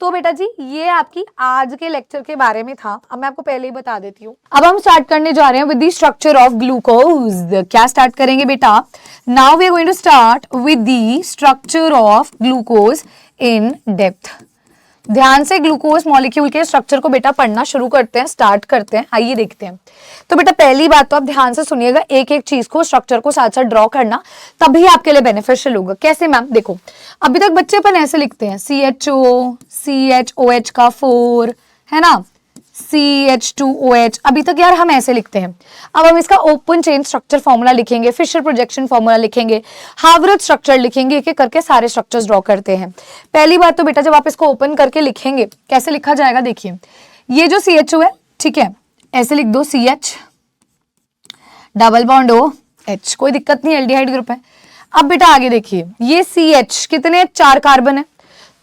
तो बेटा जी ये आपकी आज के लेक्चर के बारे में था। अब मैं आपको पहले ही बता देती हूँ, अब हम स्टार्ट करने जा रहे हैं with the structure of glucose. क्या स्टार्ट करेंगे बेटा, now we are going to start with the structure of glucose in depth. ध्यान से ग्लूकोज मॉलिक्यूल के स्ट्रक्चर को बेटा पढ़ना शुरू करते हैं, स्टार्ट करते हैं। आइए देखते हैं। तो बेटा पहली बात तो आप ध्यान से सुनिएगा, एक एक चीज को, स्ट्रक्चर को साथ साथ ड्रॉ करना, तभी आपके लिए बेनिफिशियल होगा। कैसे मैम? देखो अभी तक बच्चे अपन ऐसे लिखते हैं CHO, CHOH का 4 है ना, CH2OH, अभी तक यार हम ऐसे लिखते हैं। अब हम इसका ओपन चेन स्ट्रक्चर फॉर्मूला लिखेंगे, फिशर प्रोजेक्शन फॉर्मूला लिखेंगे, हार्वर्थ स्ट्रक्चर लिखेंगे, एक एक करके सारे स्ट्रक्चर्स ड्रॉ करते हैं। पहली बात तो बेटा जब आप इसको ओपन करके लिखेंगे, कैसे लिखा जाएगा देखिए, ये जो CHO है, ठीक है, ऐसे लिख दो CH डबल बॉन्ड OH, कोई दिक्कत नहीं, एल्डिहाइड ग्रुप है। अब बेटा आगे देखिए, ये CH कितने, 4 कार्बन है,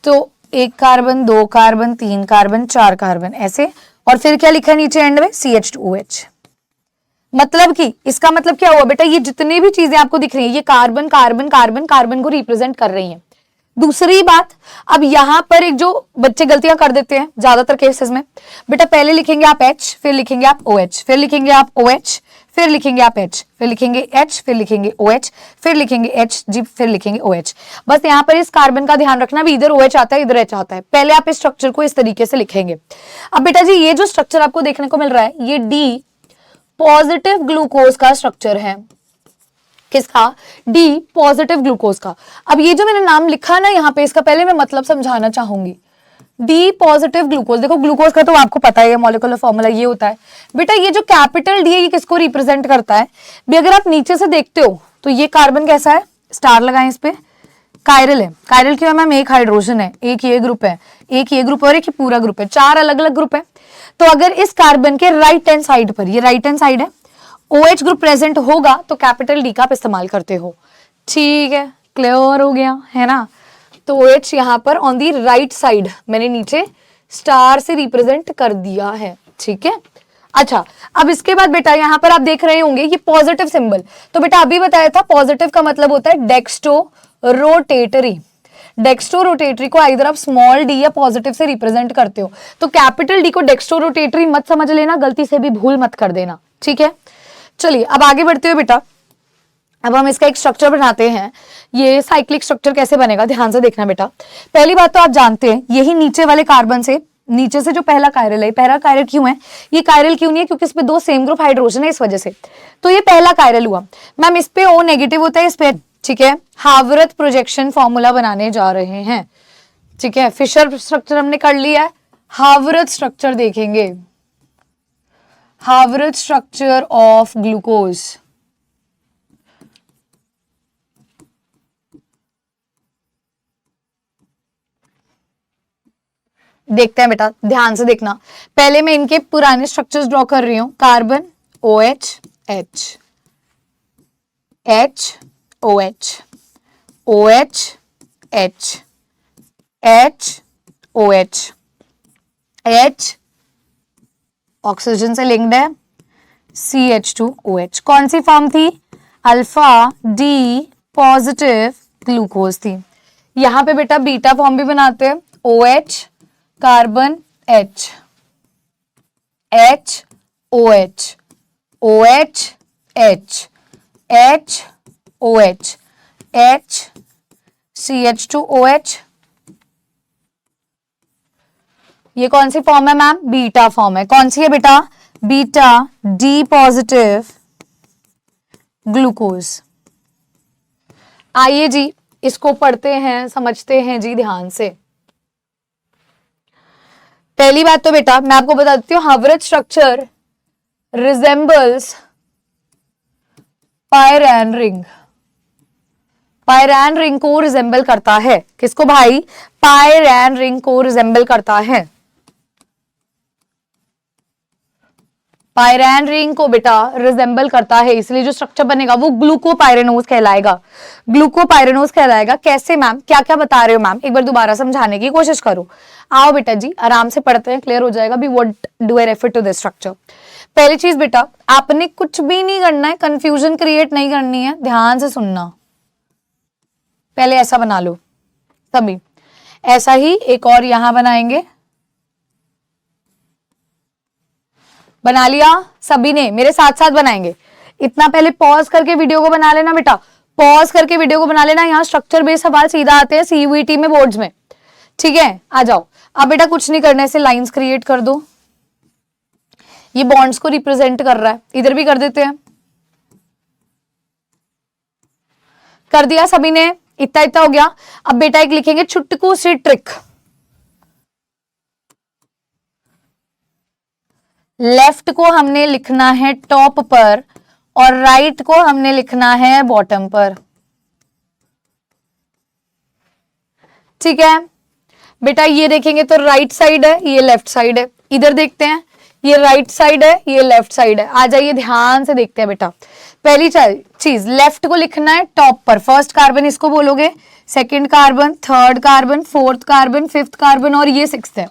तो 1 कार्बन, 2 कार्बन, 3 कार्बन, 4 कार्बन, ऐसे। और फिर क्या लिखा है नीचे एंड में, CH2OH। मतलब कि इसका मतलब क्या हुआ बेटा, ये जितनी भी चीजें आपको दिख रही है, ये कार्बन कार्बन कार्बन कार्बन को रिप्रेजेंट कर रही हैं। दूसरी बात, अब यहां पर एक जो बच्चे गलतियां कर देते हैं ज्यादातर केसेस में, बेटा पहले लिखेंगे आप H, फिर लिखेंगे आप OH, फिर लिखेंगे आप OH, फिर लिखेंगे आप H, फिर लिखेंगे H, फिर लिखेंगे OH, फिर लिखेंगे H जी, फिर लिखेंगे OH। बस यहाँ पर इस कार्बन का ध्यान रखना भी, इधर OH आता है, इधर H आता है। पहले आप इस स्ट्रक्चर को इस तरीके से लिखेंगे। अब बेटा जी ये जो स्ट्रक्चर आपको देखने को मिल रहा है, ये D पॉजिटिव ग्लूकोज का स्ट्रक्चर है। किसका? D पॉजिटिव ग्लूकोज का। अब ये जो मैंने नाम लिखा ना यहाँ पे, इसका पहले मैं मतलब समझाना चाहूंगी। D पॉजिटिव ग्लूकोज, देखो ग्लूकोज का तो आपको पता है मॉलिक्यूलर फॉर्मूला ये होता है बेटा। ये जो कैपिटल D है ये किसको रिप्रेजेंट करता है भी? अगर आप नीचे से देखते हो तो ये कार्बन कैसा है, स्टार लगाएं इस पे, कायरल है। कायरल क्यों है मैम? एक हाइड्रोजन है, एक ये ग्रुप है, एक ये ग्रुप और एक पूरा ग्रुप है, 4 अलग अलग ग्रुप है। तो अगर इस कार्बन के राइट हैंड साइड पर, ये राइट हैंड साइड है, OH ग्रुप प्रेजेंट होगा तो कैपिटल D का आप इस्तेमाल करते हो। ठीक है, क्लियर हो गया है ना? तो OH यहाँ पर ऑन दी राइट साइड मैंने नीचे स्टार से रिप्रेजेंट कर दिया है। ठीक है, अच्छा अब इसके बाद बेटा यहाँ पर आप देख रहे होंगे ये पॉजिटिव सिंबल। तो बेटा अभी बताया था पॉजिटिव का मतलब होता है डेक्स्ट्रो रोटेटरी। डेक्स्ट्रो रोटेटरी को इधर आप स्मॉल d या पॉजिटिव से रिप्रेजेंट करते हो, तो कैपिटल D को डेक्स्ट्रो रोटेटरी मत समझ लेना, गलती से भी भूल मत कर देना। ठीक है, चलिए अब आगे बढ़ते हुए बेटा, अब हम इसका एक स्ट्रक्चर बनाते हैं। ये साइक्लिक स्ट्रक्चर कैसे बनेगा ध्यान से देखना बेटा। पहली बात तो आप जानते हैं यही नीचे वाले कार्बन से, नीचे से जो पहला कायरल है, पहला कायरल क्यों है? ये कायरल क्यों नहीं है? क्योंकि इस पे 2 सेम ग्रुप हाइड्रोजन है, इस वजह से। तो ये पहला कायरल हुआ मैम, इस पे O नेगेटिव होता है, इस पे, ठीक है। हार्वर्थ प्रोजेक्शन फॉर्मूला बनाने जा रहे हैं। ठीक है, फिशर स्ट्रक्चर हमने कर लिया है, हार्वर्थ स्ट्रक्चर देखेंगे, हार्वर्थ स्ट्रक्चर ऑफ ग्लूकोज। देखते हैं बेटा, ध्यान से देखना। पहले मैं इनके पुराने स्ट्रक्चर्स ड्रॉ कर रही हूं। Carbon OH H, H OH, OH H, H OH, H oxygen से लिंक्ड है, CH2OH। कौन सी फॉर्म थी? अल्फा D पॉजिटिव ग्लूकोज थी। यहां पे बेटा बीटा फॉर्म भी बनाते हैं, OH carbon H, H OH, OH H, H OH, H CH2OH। ये कौन सी फॉर्म है मैम? बीटा फॉर्म है। कौन सी है बेटा? Beta D positive glucose. आइए जी इसको पढ़ते हैं, समझते हैं जी ध्यान से। पहली बात तो बेटा मैं आपको बता देती हूँ, हार्वर्थ स्ट्रक्चर रिजेंबल्स पायरैन रिंग। पायरैन रिंग को रिजेंबल करता है। किसको भाई? पायरैन रिंग को रिजेंबल करता है। पायरैन रिंग को बेटा रिजेंबल करता है, इसलिए जो स्ट्रक्चर बनेगा वो ग्लूकोपाइरेनोज कहलाएगा। ग्लूकोपाइरेनोज कहलाएगा। कैसे मैम? क्या क्या बता रहे हो मैम? एक बार दोबारा समझाने की कोशिश करो। आओ बेटा जी आराम से पढ़ते हैं, क्लियर हो जाएगा भी what do I refer to this structure. पहली चीज बेटा आपने कुछ भी नहीं करना है, कंफ्यूजन क्रिएट नहीं करनी है, ध्यान से सुनना। पहले ऐसा बना लो सभी, ऐसा ही एक और यहां बनाएंगे। बना लिया सभी ने? मेरे साथ साथ बनाएंगे। इतना पहले पॉज करके वीडियो को बना लेना बेटा, पॉज करके वीडियो को बना लेना। यहाँ स्ट्रक्चर बेस्ड सवाल सीधा आते हैं CUET में, बोर्ड्स में। ठीक है, आ जाओ। अब बेटा कुछ नहीं करना है, ऐसे लाइंस क्रिएट कर दो, ये बॉन्ड्स को रिप्रेजेंट कर रहा है, इधर भी कर देते हैं। कर दिया सभी ने, इतना इतना हो गया। अब बेटा एक लिखेंगे छुटकू सी ट्रिक, लेफ्ट को हमने लिखना है टॉप पर और राइट को हमने लिखना है बॉटम पर। ठीक है बेटा, ये देखेंगे तो राइट साइड है, ये लेफ्ट साइड है। इधर देखते हैं, ये राइट साइड है, ये लेफ्ट साइड है। आ जाइए ध्यान से देखते हैं बेटा। पहली चीज, लेफ्ट को लिखना है टॉप पर, फर्स्ट कार्बन इसको बोलोगे, second carbon, third carbon, fourth carbon, fifth carbon और ये सिक्स्थ है।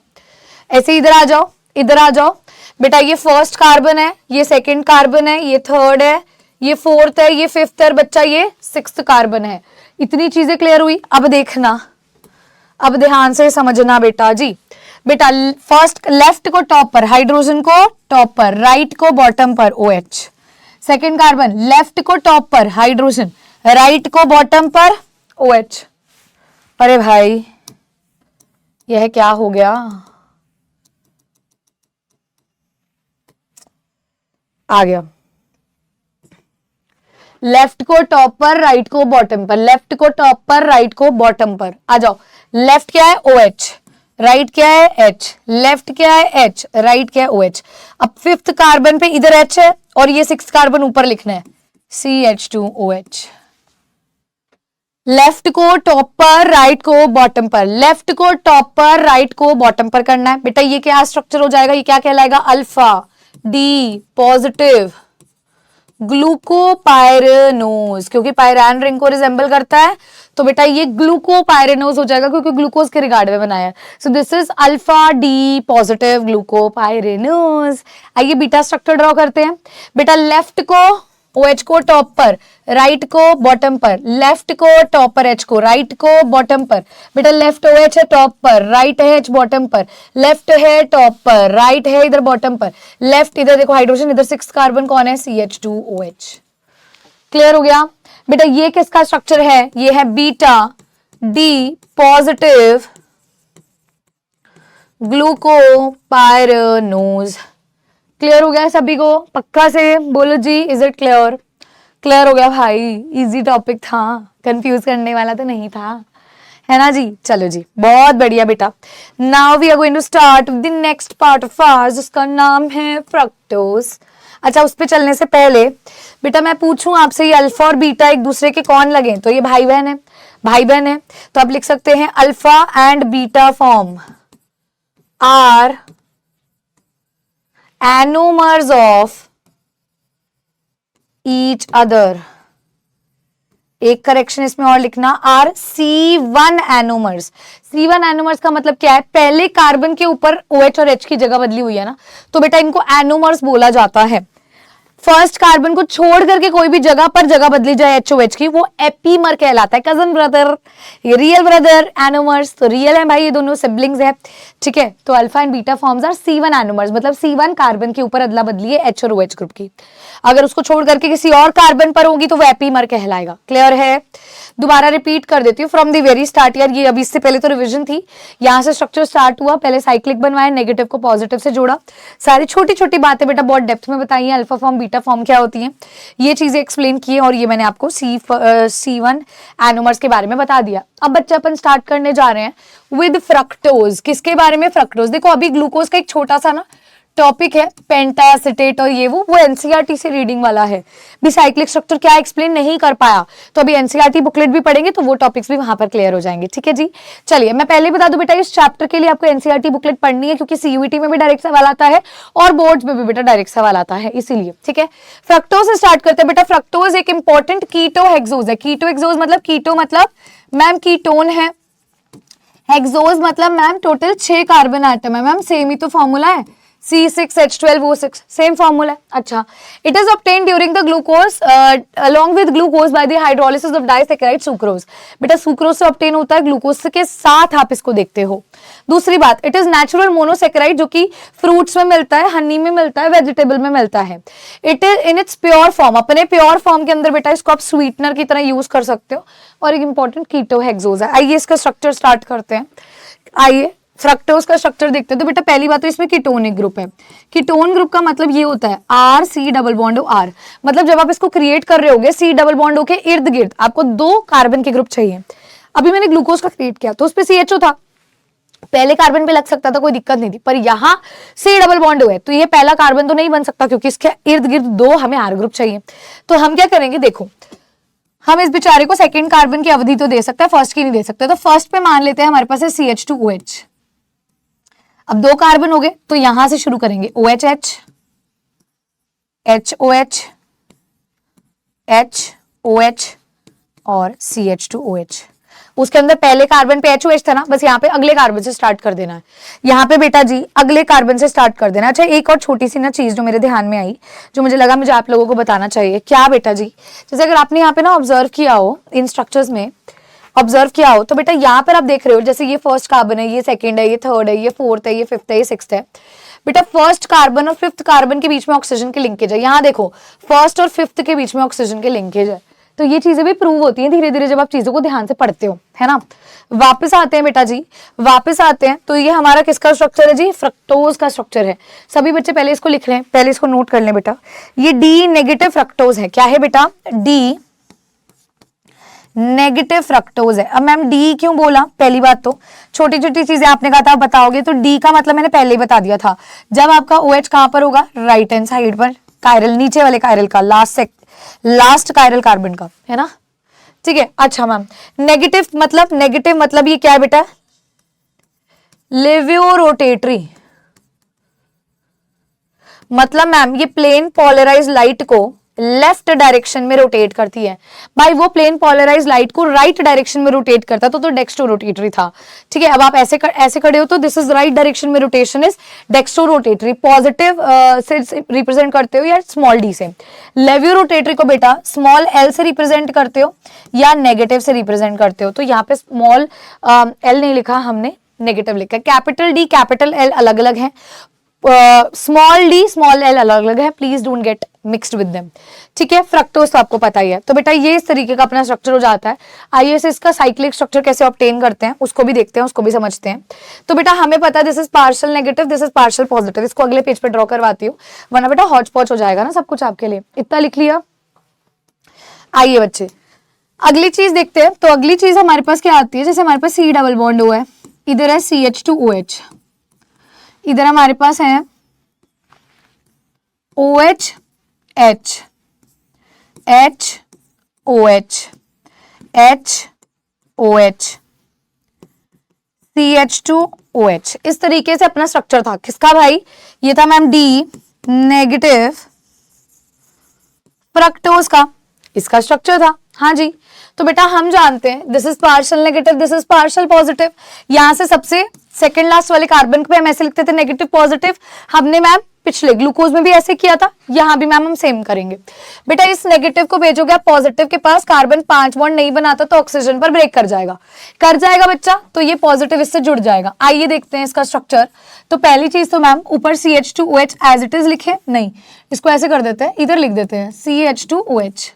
ऐसे इधर आ जाओ, इधर आ जाओ बेटा, ये फर्स्ट कार्बन है, ये सेकंड कार्बन है, ये थर्ड है, ये फोर्थ है, ये फिफ्थ है बच्चा, ये सिक्स्थ कार्बन है। इतनी चीजें क्लियर हुई। अब देखना, अब ध्यान से समझना बेटा जी। बेटा फर्स्ट लेफ्ट को टॉप पर, हाइड्रोजन को टॉप पर, राइट को बॉटम पर OH। सेकंड कार्बन लेफ्ट को टॉप पर हाइड्रोजन, राइट को बॉटम पर OH। अरे भाई यह क्या हो गया, आ गया। लेफ्ट को टॉप पर, राइट को बॉटम पर, लेफ्ट को टॉप पर, राइट को बॉटम पर। आ जाओ, लेफ्ट क्या है OH, राइट क्या है H, लेफ्ट क्या है H, राइट क्या है OH। अब फिफ्थ कार्बन पे इधर H है और ये सिक्स्थ कार्बन ऊपर लिखना है CH2OH। लेफ्ट को टॉप पर, राइट को बॉटम पर, लेफ्ट को टॉप पर, राइट को बॉटम पर करना है बेटा। ये क्या स्ट्रक्चर हो जाएगा, ये क्या कहलाएगा, अल्फा डी पॉजिटिव ग्लूकोपाइरेनोज, क्योंकि पायरान रिंग को रिजेंबल करता है तो बेटा ये ग्लूकोपाइरेनोज हो जाएगा क्योंकि ग्लूकोज के रिगार्ड में बनाया है। So this is alpha D positive glucopyranose. आइए बीटा स्ट्रक्चर ड्रॉ करते हैं बेटा। लेफ्ट को OH को टॉप पर, राइट को बॉटम पर, लेफ्ट को टॉप पर H को, राइट को बॉटम पर। बेटा लेफ्ट OH है टॉप पर, राइट है H बॉटम पर, लेफ्ट है टॉप पर, राइट है इधर बॉटम पर, लेफ्ट इधर देखो हाइड्रोजन, इधर सिक्स कार्बन कौन है CH2OH। क्लियर हो गया बेटा। ये किसका स्ट्रक्चर है, ये है beta D positive glucopyranose. Clear हो गया सभी को, पक्का से बोलो जी, इज इट क्लियर। क्लियर हो गया भाई, इजी टॉपिक था, कंफ्यूज करने वाला तो नहीं था, है ना जी। चलो जी, बहुत बढ़िया बेटा। Now we are going to start with the next part of ours, जिसका नाम है फ्रक्टोज। अच्छा, उस पे चलने से पहले बेटा मैं पूछूं आपसे, ये अल्फा और बीटा एक दूसरे के कौन लगे, तो ये भाई बहन है, भाई बहन है, तो आप लिख सकते हैं alpha and beta form are anomers of each other. एक करेक्शन इसमें और लिखना, are C1 anomers. C1 anomers का मतलब क्या है, पहले कार्बन के ऊपर OH और H की जगह बदली हुई है ना, तो बेटा इनको एनोमर्स बोला जाता है। फर्स्ट कार्बन को छोड़ करके कोई भी जगह पर जगह बदली जाए HOH की, वो एपीमर कहलाता है, कजन ब्रदर, ये रियल ब्रदर एनोमर्स, तो रियल है भाई, ये दोनों सिबलिंग्स है। ठीक है, तो alpha and beta forms are C1 anomers, मतलब C1 कार्बन के ऊपर अदला बदली है H और OH ग्रुप की, अगर उसको छोड़ करके किसी और कार्बन पर होगी तो वो एपीमर कहलाएगा। क्लियर है, दोबारा रिपीट कर देती हूँ फ्रॉम द वेरी स्टार्ट। यार ये अभी इससे पहले तो रिविजन थी, यहाँ से स्ट्रक्चर स्टार्ट हुआ, पहले साइक्लिक बनवाया, नेगेटिव को पॉजिटिव से जोड़ा, सारी छोटी छोटी बातें बेटा बहुत डेप्थ में बताई है, अल्फा फॉर्म बीटा फॉर्म क्या होती है, ये चीजें एक्सप्लेन की है, और ये मैंने आपको C1 एनोमर्स के बारे में बता दिया। अब बच्चे अपन स्टार्ट करने जा रहे हैं विद फ्रक्टोज। किसके बारे में, फ्रक्टोज। देखो अभी ग्लूकोज का एक छोटा सा ना टॉपिक है, पेंटाएसिटेट और ये वो एनसीईआरटी से रीडिंग वाला है, भी साइक्लिक स्ट्रक्चर क्या एक्सप्लेन नहीं कर पाया, तो अभी एनसीईआरटी बुकलेट भी पढ़ेंगे तो वो टॉपिक्स भी वहां पर क्लियर हो जाएंगे। ठीक है जी, चलिए मैं पहले बता दूं बेटा, इस चैप्टर के लिए आपको एनसीईआरटी बुकलेट पढ़नी है, क्योंकि सीयूईटी में भी डायरेक्ट सवाल आता है और बोर्ड्स में भी बेटा डायरेक्ट सवाल आता है, इसीलिए। ठीक है, फ्रक्टोज से स्टार्ट करते हैं बेटा। फ्रक्टोज एक इंपॉर्टेंट कीटो हेक्सोज है। कीटो हेक्सोज मतलब, कीटो मतलब मैम कीटोन है, हेक्सोज मतलब मैम टोटल 6 कार्बन एटम है। मैम सेम ही तो फॉर्मूला है, C6H12O6, सेम फॉर्मूला। अच्छा, it is obtain during the glucose along with glucose by the hydrolysis of disaccharide sucrose. बेटा सुक्रोज से ऑब्टेन होता है, ग्लूकोज के साथ आप इसको देखते हो। दूसरी बात, इट इज नेचुरल मोनोसेकेराइड, जो कि फ्रूट्स में मिलता है, हनी में मिलता है, वेजिटेबल में मिलता है। It is in its pure form, अपने प्योर फॉर्म के अंदर बेटा इसको आप स्वीटनर की तरह यूज कर सकते हो, और एक इंपॉर्टेंट कीटो हेक्सोज है। आइए इसका स्ट्रक्चर स्टार्ट करते हैं। आइए फ्रक्टोज का स्ट्रक्चर देखते हैं तो बेटा पहली बात तो इसमें कीटोनिक ग्रुप है। कीटोन ग्रुप का मतलब ये होता है R C double bond R, मतलब जब आप इसको क्रिएट कर रहे होगे सी डबल बॉन्ड के इर्द गिर्द आपको 2 कार्बन के ग्रुप चाहिए। अभी मैंने ग्लूकोज का क्रिएट किया तो उस पर CHO था, पहले कार्बन पे लग सकता था, कोई दिक्कत नहीं थी, पर यहाँ सी डबल बॉन्ड हुए तो ये पहला कार्बन तो नहीं बन सकता क्योंकि इसके इर्द गिर्द 2 हमें आर ग्रुप चाहिए। तो हम क्या करेंगे, देखो हम इस बेचारे को सेकेंड कार्बन की अवधि तो दे सकते हैं, फर्स्ट की नहीं दे सकते। तो फर्स्ट पे मान लेते हैं हमारे पास है CH2OH। अब 2 कार्बन हो गए तो यहां से शुरू करेंगे OHH, HOH, HOH और CH2OH। उसके अंदर पहले कार्बन पे HOH था ना, बस यहाँ पे अगले कार्बन से स्टार्ट कर देना है। यहाँ पे बेटा जी अगले कार्बन से स्टार्ट कर देना। अच्छा एक और छोटी सी ना चीज जो मेरे ध्यान में आई, जो मुझे लगा मुझे आप लोगों को बताना चाहिए। क्या बेटा जी, जैसे अगर आपने यहाँ पे ना ऑब्जर्व किया हो, इन स्ट्रक्चर्स में ऑब्जर्व किया हो तो बेटा यहाँ पर आप देख रहे हो जैसे ये फर्स्ट कार्बन है, ये सेकेंड है, ये थर्ड है, ये फोर्थ है, ये फिफ्थ है, ये सिक्स्थ है। बेटा फर्स्ट कार्बन और फिफ्थ कार्बन के बीच में ऑक्सीजन की लिंकेज है। यहाँ देखो फर्स्ट और फिफ्थ के बीच में ऑक्सीजन की लिंकेज है। तो ये चीजें भी प्रूव होती हैं धीरे धीरे जब आप चीजों को ध्यान से पढ़ते हो, है ना। वापस आते हैं बेटा जी, वापस आते हैं तो ये हमारा किसका स्ट्रक्चर है जी, फ्रक्टोज का स्ट्रक्चर है। सभी बच्चे पहले इसको लिख लें, पहले इसको नोट कर लें बेटा। ये डी नेगेटिव फ्रक्टोज है। क्या है बेटा, डी नेगेटिव फ्रक्टोज है। अब मैम डी क्यों बोला, पहली बात तो छोटी छोटी चीजें आपने कहा था बताओगे, तो डी का मतलब मैंने पहले ही बता दिया था। जब आपका OH कहां पर होगा, राइट हैंड साइड पर, कायरल नीचे वाले कायरल का, लास्ट कायरल कार्बन का, है ना। ठीक है। अच्छा मैम नेगेटिव मतलब ये क्या है बेटा, लेवियो रोटेटरी, मतलब मैम ये प्लेन पोलराइज लाइट को लेफ्ट डायरेक्शन में रोटेट करती है। भाई वो प्लेन पोलराइज लाइट को राइट डायरेक्शन में रोटेट करता तो डेक्स्ट्रो रोटेटरी था। ठीक है। अब आप ऐसे खड़े हो तो दिस इज राइट डायरेक्शन में rotation is dextrorotatory. Positive से रिप्रेजेंट करते हो या स्मॉल डी से। लेवियो रोटेटरी को बेटा स्मॉल एल से रिप्रेजेंट करते हो या नेगेटिव से रिप्रेजेंट करते हो। तो यहाँ पे स्मॉल एल नहीं लिखा हमने, नेगेटिव लिखा। कैपिटल डी कैपिटल एल अलग अलग है, स्मॉल डी स्मॉल एल अलग अलग है। Please don't get mixed with them. ठीक है। फ्रक्टोज तो आपको पता ही है। तो बेटा ये इस तरीके का अपना स्ट्रक्चर हो जाता है। आइए इसका साइक्लिक स्ट्रक्चर कैसे ऑब्टेन करते हैं उसको भी देखते हैं, उसको भी समझते हैं। तो बेटा हमें पता है this is partial negative, this is partial positive. इसको अगले पेज पे ड्रॉ करवाती हूँ वरना बेटा हॉच पॉच हो जाएगा ना सब कुछ आपके लिए। इतना लिख लिया। आइए बच्चे अगली चीज देखते हैं। तो अगली चीज हमारे पास क्या आती है, जैसे हमारे पास सी डबल बॉन्ड हुआ है, इधर है CH2OH, इधर हमारे पास है OH H H OH H OH CH2OH। इस तरीके से अपना स्ट्रक्चर था। किसका भाई, ये था मैम डी नेगेटिव फ्रक्टोज का, इसका स्ट्रक्चर था। हाँ जी। तो बेटा हम जानते हैं this is partial negative, this is partial positive. यहां से सबसे सेकंड लास्ट वाले कार्बन पे हम ऐसे लिखते थे नेगेटिव पॉजिटिव। हमने मैम पिछले ग्लूकोज में भी ऐसे किया था, यहाँ भी मैम हम सेम करेंगे। बेटा इस नेगेटिव को भेजोगे आप पॉजिटिव के पास, कार्बन 5 बॉन्ड नहीं बनाता तो ऑक्सीजन पर ब्रेक कर जाएगा बच्चा, तो ये पॉजिटिव इससे जुड़ जाएगा। आइए देखते हैं इसका स्ट्रक्चर। तो पहली चीज तो मैम ऊपर CH2OH एज इट इज लिखे, नहीं इसको ऐसे कर देते हैं, इधर लिख देते हैं CH2OH।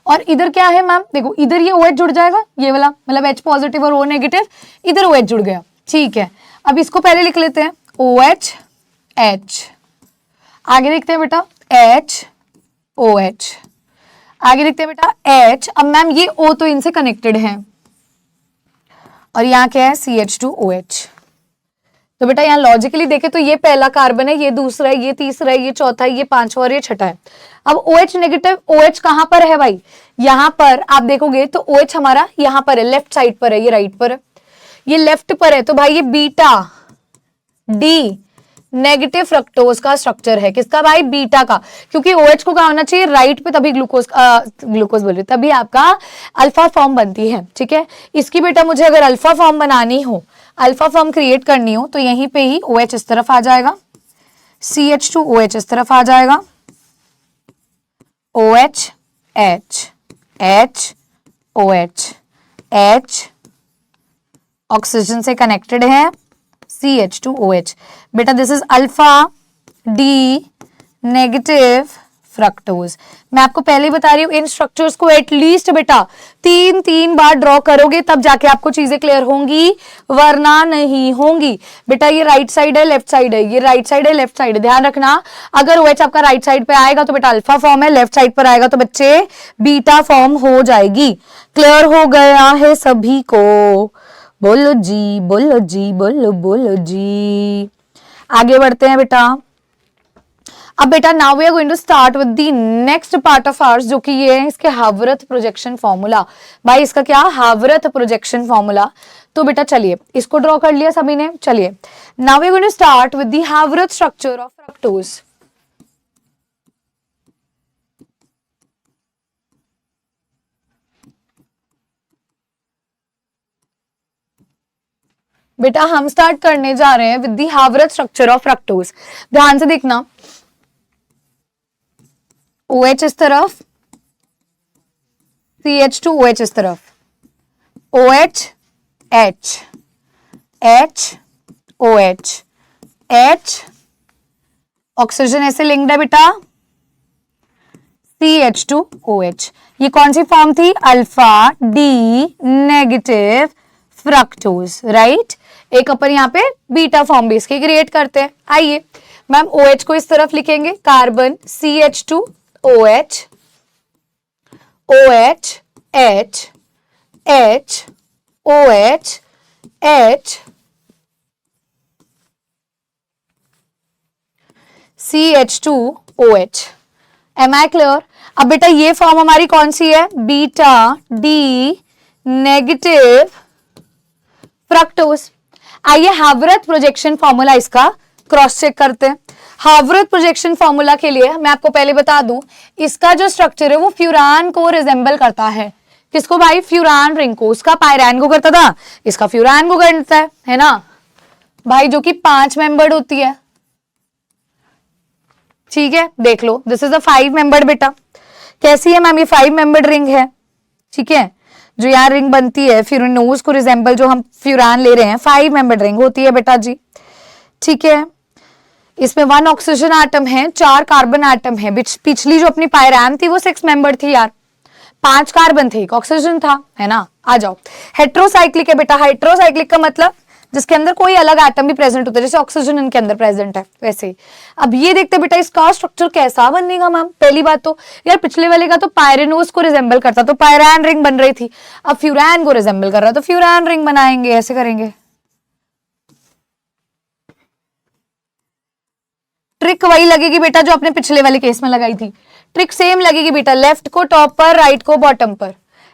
और इधर क्या है मैम, देखो इधर ये OH जुड़ जाएगा, ये वाला मतलब H पॉजिटिव और O नेगेटिव, इधर OH जुड़ गया। ठीक है। अब इसको पहले लिख लेते हैं OH H, आगे देखते हैं बेटा HOH, आगे देखते हैं बेटा H। अब मैम ये O तो इनसे कनेक्टेड है और यहाँ क्या है CH2OH। तो बेटा यहाँ लॉजिकली देखे तो ये पहला कार्बन है, ये दूसरा है, ये तीसरा है, ये चौथा है, ये पांचवा और ये छठा है। अब OH नेगेटिव, OH कहां पर है भाई, यहां पर आप देखोगे तो OH हमारा यहाँ पर है, लेफ्ट साइड पर है, ये राइट पर है, ये लेफ्ट पर है। तो भाई ये बीटा डी नेगेटिव फ्रक्टोज का स्ट्रक्चर है। किसका भाई, बीटा का, क्योंकि OH को क्या होना चाहिए राइट पे, तभी ग्लूकोज बोल रही, तभी आपका अल्फा फॉर्म बनती है। ठीक है। इसकी बेटा मुझे अगर अल्फा फॉर्म बनानी हो, अल्फा फॉर्म क्रिएट करनी हो तो यहीं पे ही OH इस तरफ आ जाएगा, CH2OH इस तरफ आ जाएगा, OH H H OH H oxygen से कनेक्टेड है, CH2OH। बेटा this is alpha D negative fructose. मैं आपको पहले बता रही हूँ इन स्ट्रक्चर्स को एटलीस्ट बेटा 3 बार ड्रॉ करोगे तब जाके आपको चीजें क्लियर होंगी, वरना नहीं होंगी। बेटा ये राइट साइड है, लेफ्ट साइड है, ये राइट साइड है, लेफ्ट साइड है, ध्यान रखना। अगर OH आपका राइट साइड पे आएगा तो बेटा अल्फा फॉर्म है, लेफ्ट साइड पर आएगा तो बच्चे बीटा फॉर्म हो जाएगी। क्लियर हो गया है सभी को? बोलो जी, बोलो जी, बोलो बोलो जी। आगे बढ़ते हैं बेटा। अब बेटा now we are going to start with the next part of ours, जो कि ये है इसके हावर्थ प्रोजेक्शन फॉर्मूला। भाई इसका क्या? Haworth projection formula. तो बेटा चलिए इसको ड्रॉ कर लिया सभी ने। चलिए now we are going to start with the Haworth structure of fructose. बेटा हम स्टार्ट करने जा रहे हैं with the Haworth structure of fructose. ध्यान से देखना, OH इस तरफ, CH2OH इस तरफ, OH H H OH H, oxygen ऐसे लिंक्ड है बेटा, CH2OH। ये कौन सी फॉर्म थी? Alpha D negative fructose, right. एक अपन यहाँ पे बीटा फॉर्म भी इसके क्रिएट करते हैं। आइए मैम OH को इस तरफ लिखेंगे, carbon CH2OH OH H H OH H CH2OH। Am I clear? अब बेटा ये फॉर्म हमारी कौन सी है? Beta D negative fructose. आइए हावर्थ प्रोजेक्शन फॉर्मूला इसका क्रॉस चेक करते हैं। हावर्थ प्रोजेक्शन फॉर्मूला के लिए मैं आपको पहले बता दूं, इसका जो स्ट्रक्चर है वो फ्यूरान को रिजेंबल करता है। किसको भाई? फ्यूरान रिंग को। उसका पायरान को करता था, इसका फ्यूरान को करता है ना भाई, जो कि 5 मेंबर्ड होती है। ठीक है, देख लो, दिस इज अ 5 मेंबर्ड बेटा। कैसी है मैम? ये 5 मेंबर्ड रिंग है। ठीक है, जो यार रिंग बनती है फ्यूरानोज को रिजेंबल, जो हम फ्यूरान ले रहे हैं, 5 मेंबर्ड रिंग होती है बेटा जी। ठीक है, इसमें 1 ऑक्सीजन आटम है, 4 कार्बन आटम है। पिछली जो अपनी पायरान थी वो 6 मेंबर थी यार, 5 कार्बन थे, 1 ऑक्सीजन था, है ना। आ जाओ, हेट्रोसाइक्लिक है बेटा। हेट्रोसाइक्लिक का मतलब जिसके अंदर कोई अलग एटम भी प्रेजेंट होता है, जैसे ऑक्सीजन इनके अंदर प्रेजेंट है वैसे ही। अब ये देखते बेटा इसका स्ट्रक्चर कैसा बनेगा मैम। पहली बात तो यार पिछले वाले का तो पायरेनोज को रिजेंबल करता, तो पायरान रिंग बन रही थी। अब फ्यूरान को रिजेंबल कर रहा है तो फ्यूरान रिंग बनाएंगे, ऐसे करेंगे। ट्रिक वही लगेगी बेटा जो अपने पिछले वाले केस में लगाई थी, ट्रिक सेम लगेगी बेटा। लेफ्ट को टॉप पर, राइट को बॉटम पर,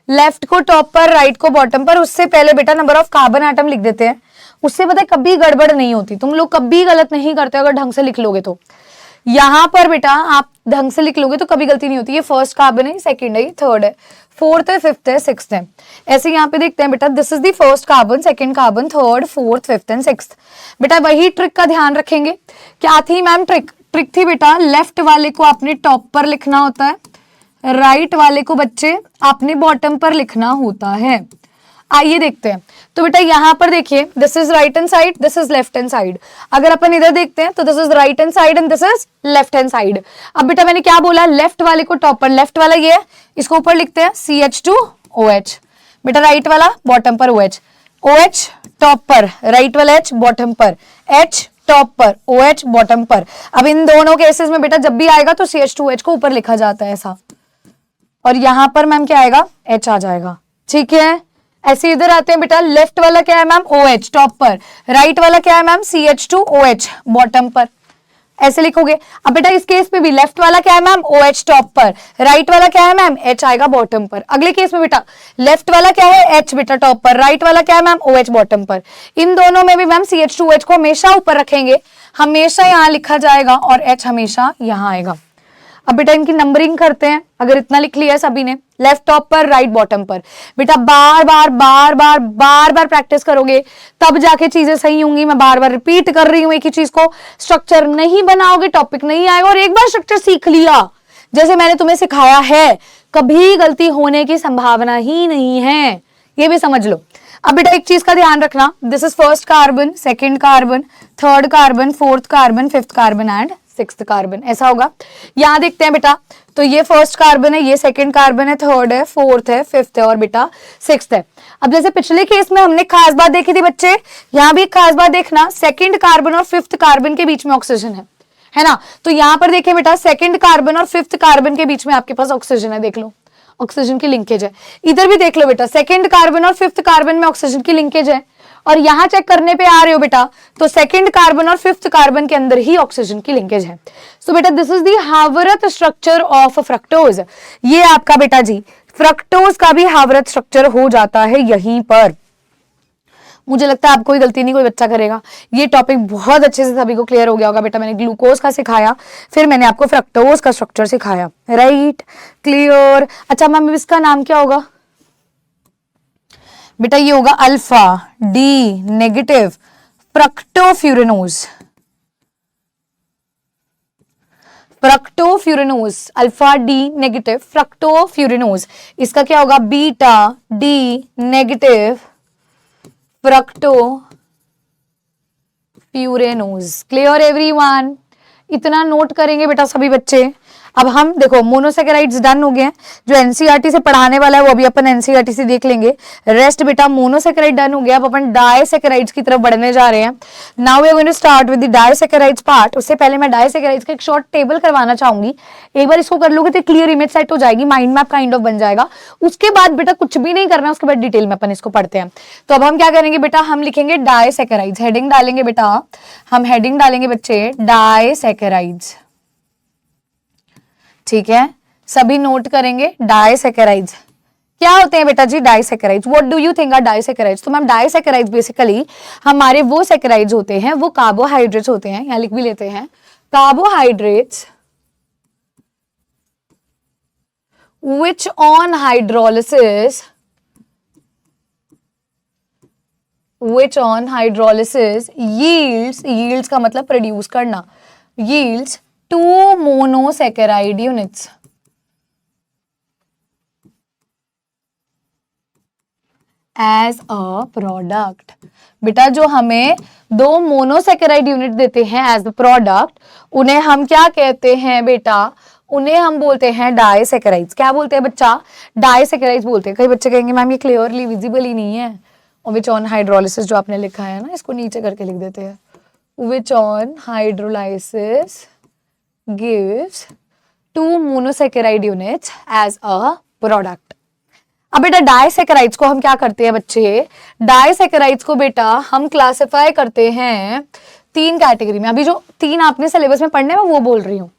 लेफ्ट को टॉप पर, राइट को बॉटम पर। उससे पहले बेटा नंबर ऑफ कार्बन आटम लिख देते हैं, उससे पता है कभी गड़बड़ नहीं होती। तुम लोग कभी गलत नहीं करते अगर ढंग से लिख लोगे तो। यहां पर बेटा आप ढंग से लिख लोगे तो कभी गलती नहीं होती। ये फर्स्ट कार्बन है, सेकंड है, थर्ड है, फोर्थ है, फिफ्थ है, सिक्स्थ है। ऐसे यहाँ पे देखते हैं बेटा, this is the first carbon, second carbon, third, fourth, fifth and sixth. बेटा वही ट्रिक का ध्यान रखेंगे। क्या थी मैम ट्रिक? ट्रिक थी बेटा लेफ्ट वाले को आपने टॉप पर लिखना होता है, राइट वाले को बच्चे आपने बॉटम पर लिखना होता है। आइए देखते हैं। तो बेटा यहाँ पर देखिए, this is right hand side, this is left hand side. अगर अपन इधर देखते हैं तो this is right hand side and this is left hand side. अब बेटा मैंने क्या बोला? लेफ्ट वाले को टॉप पर, लेफ्ट वाला ये है, इसको ऊपर लिखते हैं CH2OH। बेटा राइट वाला बॉटम पर OH, OH टॉप पर, राइट वाला H बॉटम पर, H टॉप पर, OH बॉटम पर। अब इन दोनों केसेस में बेटा जब भी आएगा तो CH2OH को ऊपर लिखा जाता है ऐसा, और यहां पर मैम क्या आएगा? H आ जाएगा। ठीक है, ऐसे इधर आते हैं बेटा, लेफ्ट वाला क्या है मैम? OH टॉप पर, राइट वाला क्या है मैम? CH2OH बॉटम पर, ऐसे लिखोगे। अब बेटा इस केस में भी लेफ्ट वाला क्या है मैम? OH टॉप पर, राइट वाला क्या है मैम? H आएगा बॉटम पर। अगले केस में बेटा लेफ्ट वाला क्या है? H बेटा टॉप पर, राइट वाला क्या है मैम? OH बॉटम पर। इन दोनों में भी मैम CH2OH को हमेशा ऊपर रखेंगे, हमेशा यहाँ लिखा जाएगा, और H हमेशा यहाँ आएगा। अब बेटा इनकी नंबरिंग करते हैं। अगर इतना लिख लिया सभी ने, लेफ्ट टॉप पर, राइट बॉटम पर, बेटा बार बार बार बार बार बार प्रैक्टिस करोगे तब जाके चीजें सही होंगी। मैं बार बार रिपीट कर रही हूं एक ही चीज को। स्ट्रक्चर नहीं बनाओगे टॉपिक नहीं आएगा, और एक बार स्ट्रक्चर सीख लिया जैसे मैंने तुम्हें सिखाया है, कभी गलती होने की संभावना ही नहीं है, ये भी समझ लो। अब बेटा एक चीज का ध्यान रखना, this is first carbon, second carbon, third carbon, fourth carbon, fifth carbon and sixth carbon, ऐसा होगा। यहाँ देखते हैं बेटा, तो ये फर्स्ट कार्बन है, ये सेकंड कार्बन है, थर्ड है, फोर्थ है, फिफ्थ है और बेटा सिक्स्थ है। अब जैसे पिछले केस में हमने खास बात देखी थी बच्चे, यहाँ भी एक खास बात देखना, सेकंड कार्बन और फिफ्थ कार्बन के बीच में ऑक्सीजन है ना। तो यहाँ पर देखिए बेटा, सेकंड कार्बन और फिफ्थ कार्बन के बीच में आपके पास ऑक्सीजन है, देख लो ऑक्सीजन की लिंकेज है। इधर भी देख लो बेटा, सेकंड कार्बन और फिफ्थ कार्बन में ऑक्सीजन की लिंकेज है, और यहां चेक करने पे आ रहे हो बेटा, तो सेकंड कार्बन और फिफ्थ कार्बन के अंदर ही ऑक्सीजन की लिंकेज है। सो बेटा this is the Haworth structure of fructose. ये आपका बेटा जी फ्रक्टोज का भी हावर्थ स्ट्रक्चर हो जाता है यहीं पर। मुझे लगता है आप कोई गलती नहीं कोई बच्चा करेगा। ये टॉपिक बहुत अच्छे से सभी को क्लियर हो गया होगा बेटा। मैंने ग्लूकोज का सिखाया, फिर मैंने आपको फ्रक्टोज का स्ट्रक्चर सिखाया, राइट, क्लियर। अच्छा मैम इसका नाम क्या होगा बेटा? ये होगा alpha D negative fructofuranose. Fructofuranose, alpha D negative fructofuranose. इसका क्या होगा? Beta D negative fructofuranose. Clear everyone? इतना नोट करेंगे बेटा सभी बच्चे। अब हम देखो मोनोसेकेराइड्स डन हो गए हैं, जो एनसीईआरटी से पढ़ाने वाला है वो अभी अपन एनसीईआरटी से देख लेंगे। रेस्ट बेटा मोनोसेकेराइड डन हो गया, अब अपन डाइसेकेराइड्स की तरफ बढ़ने जा रहे हैं। Now we are going to start with the disaccharides part. उससे पहले मैं डाइसेकेराइड्स का एक शॉर्ट टेबल करवाना चाहूंगी। एक बार इसको कर लोगे तो क्लियर इमेज सेट हो जाएगी, माइंड मैप काइंड ऑफ बन जाएगा। उसके बाद बेटा कुछ भी नहीं करना, उसके बाद डिटेल में अपन इसको पढ़ते हैं। तो अब हम क्या करेंगे बेटा, हम लिखेंगे डाइसेकेराइड्स, हेडिंग डालेंगे बेटा, हम हेडिंग डालेंगे बच्चे डाइसेकेराइड्स, ठीक है। सभी नोट करेंगे डाइसेकेराइड्स क्या होते हैं बेटा जी? Disaccharides, what do you think are disaccharides? तो मैम डाइसेकेराइड्स बेसिकली हमारे वो सेकेराइड्स होते हैं, वो कार्बोहाइड्रेट्स होते हैं, यहां लिख भी लेते हैं, carbohydrates which on hydrolysis yields का मतलब प्रोड्यूस करना, yields 2 monosaccharide units। As a product. बेटा जो हमें 2 मोनोसेकेराइड यूनिट देते हैं एज अ प्रोडक्ट, उन्हें हम क्या कहते हैं बेटा? उन्हें हम बोलते हैं डाइसेकेराइड्स। क्या बोलते हैं बच्चा? डाइसेकेराइड्स बोलते हैं। कई बच्चे कहेंगे मैम ये क्लियरली विजिबल ही नहीं है, और विच ऑन हाइड्रोलिसिस जो आपने लिखा है ना, इसको नीचे करके लिख देते हैं, which on hydrolysis gives 2 monosaccharide units as a product। अब बेटा डाइसेकेराइड्स को हम क्या करते हैं बच्चे? डाइसेकेराइड्स को बेटा हम क्लासिफाई करते हैं 3 कैटेगरी में। अभी जो 3 आपने सिलेबस में पढ़ने में वो बोल रही हूँ,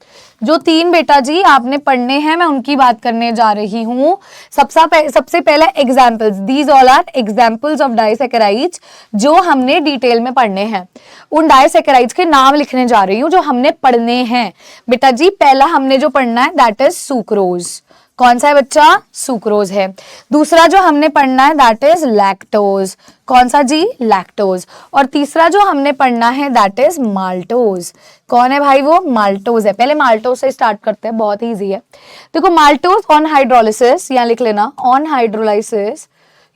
जो 3 बेटा जी आपने पढ़ने हैं मैं उनकी बात करने जा रही हूँ। सबसे पहला examples, these all are examples of disaccharides जो हमने डिटेल में पढ़ने हैं। उन डाइसेकेराइड्स के नाम लिखने जा रही हूँ जो हमने पढ़ने हैं बेटा जी। पहला हमने जो पढ़ना है दैट इज सुक्रोज। कौन सा है बच्चा? सुक्रोज है। दूसरा जो हमने पढ़ना है दैट इज लैक्टोज। कौन सा जी? लैक्टोज। और तीसरा जो हमने पढ़ना है दैट इज माल्टोज। कौन है भाई? वो माल्टोज है। पहले माल्टोज से स्टार्ट करते हैं, बहुत इजी है। देखो माल्टोज ऑन हाइड्रोलिसिस, यहाँ लिख लेना ऑन हाइड्रोलाइसिस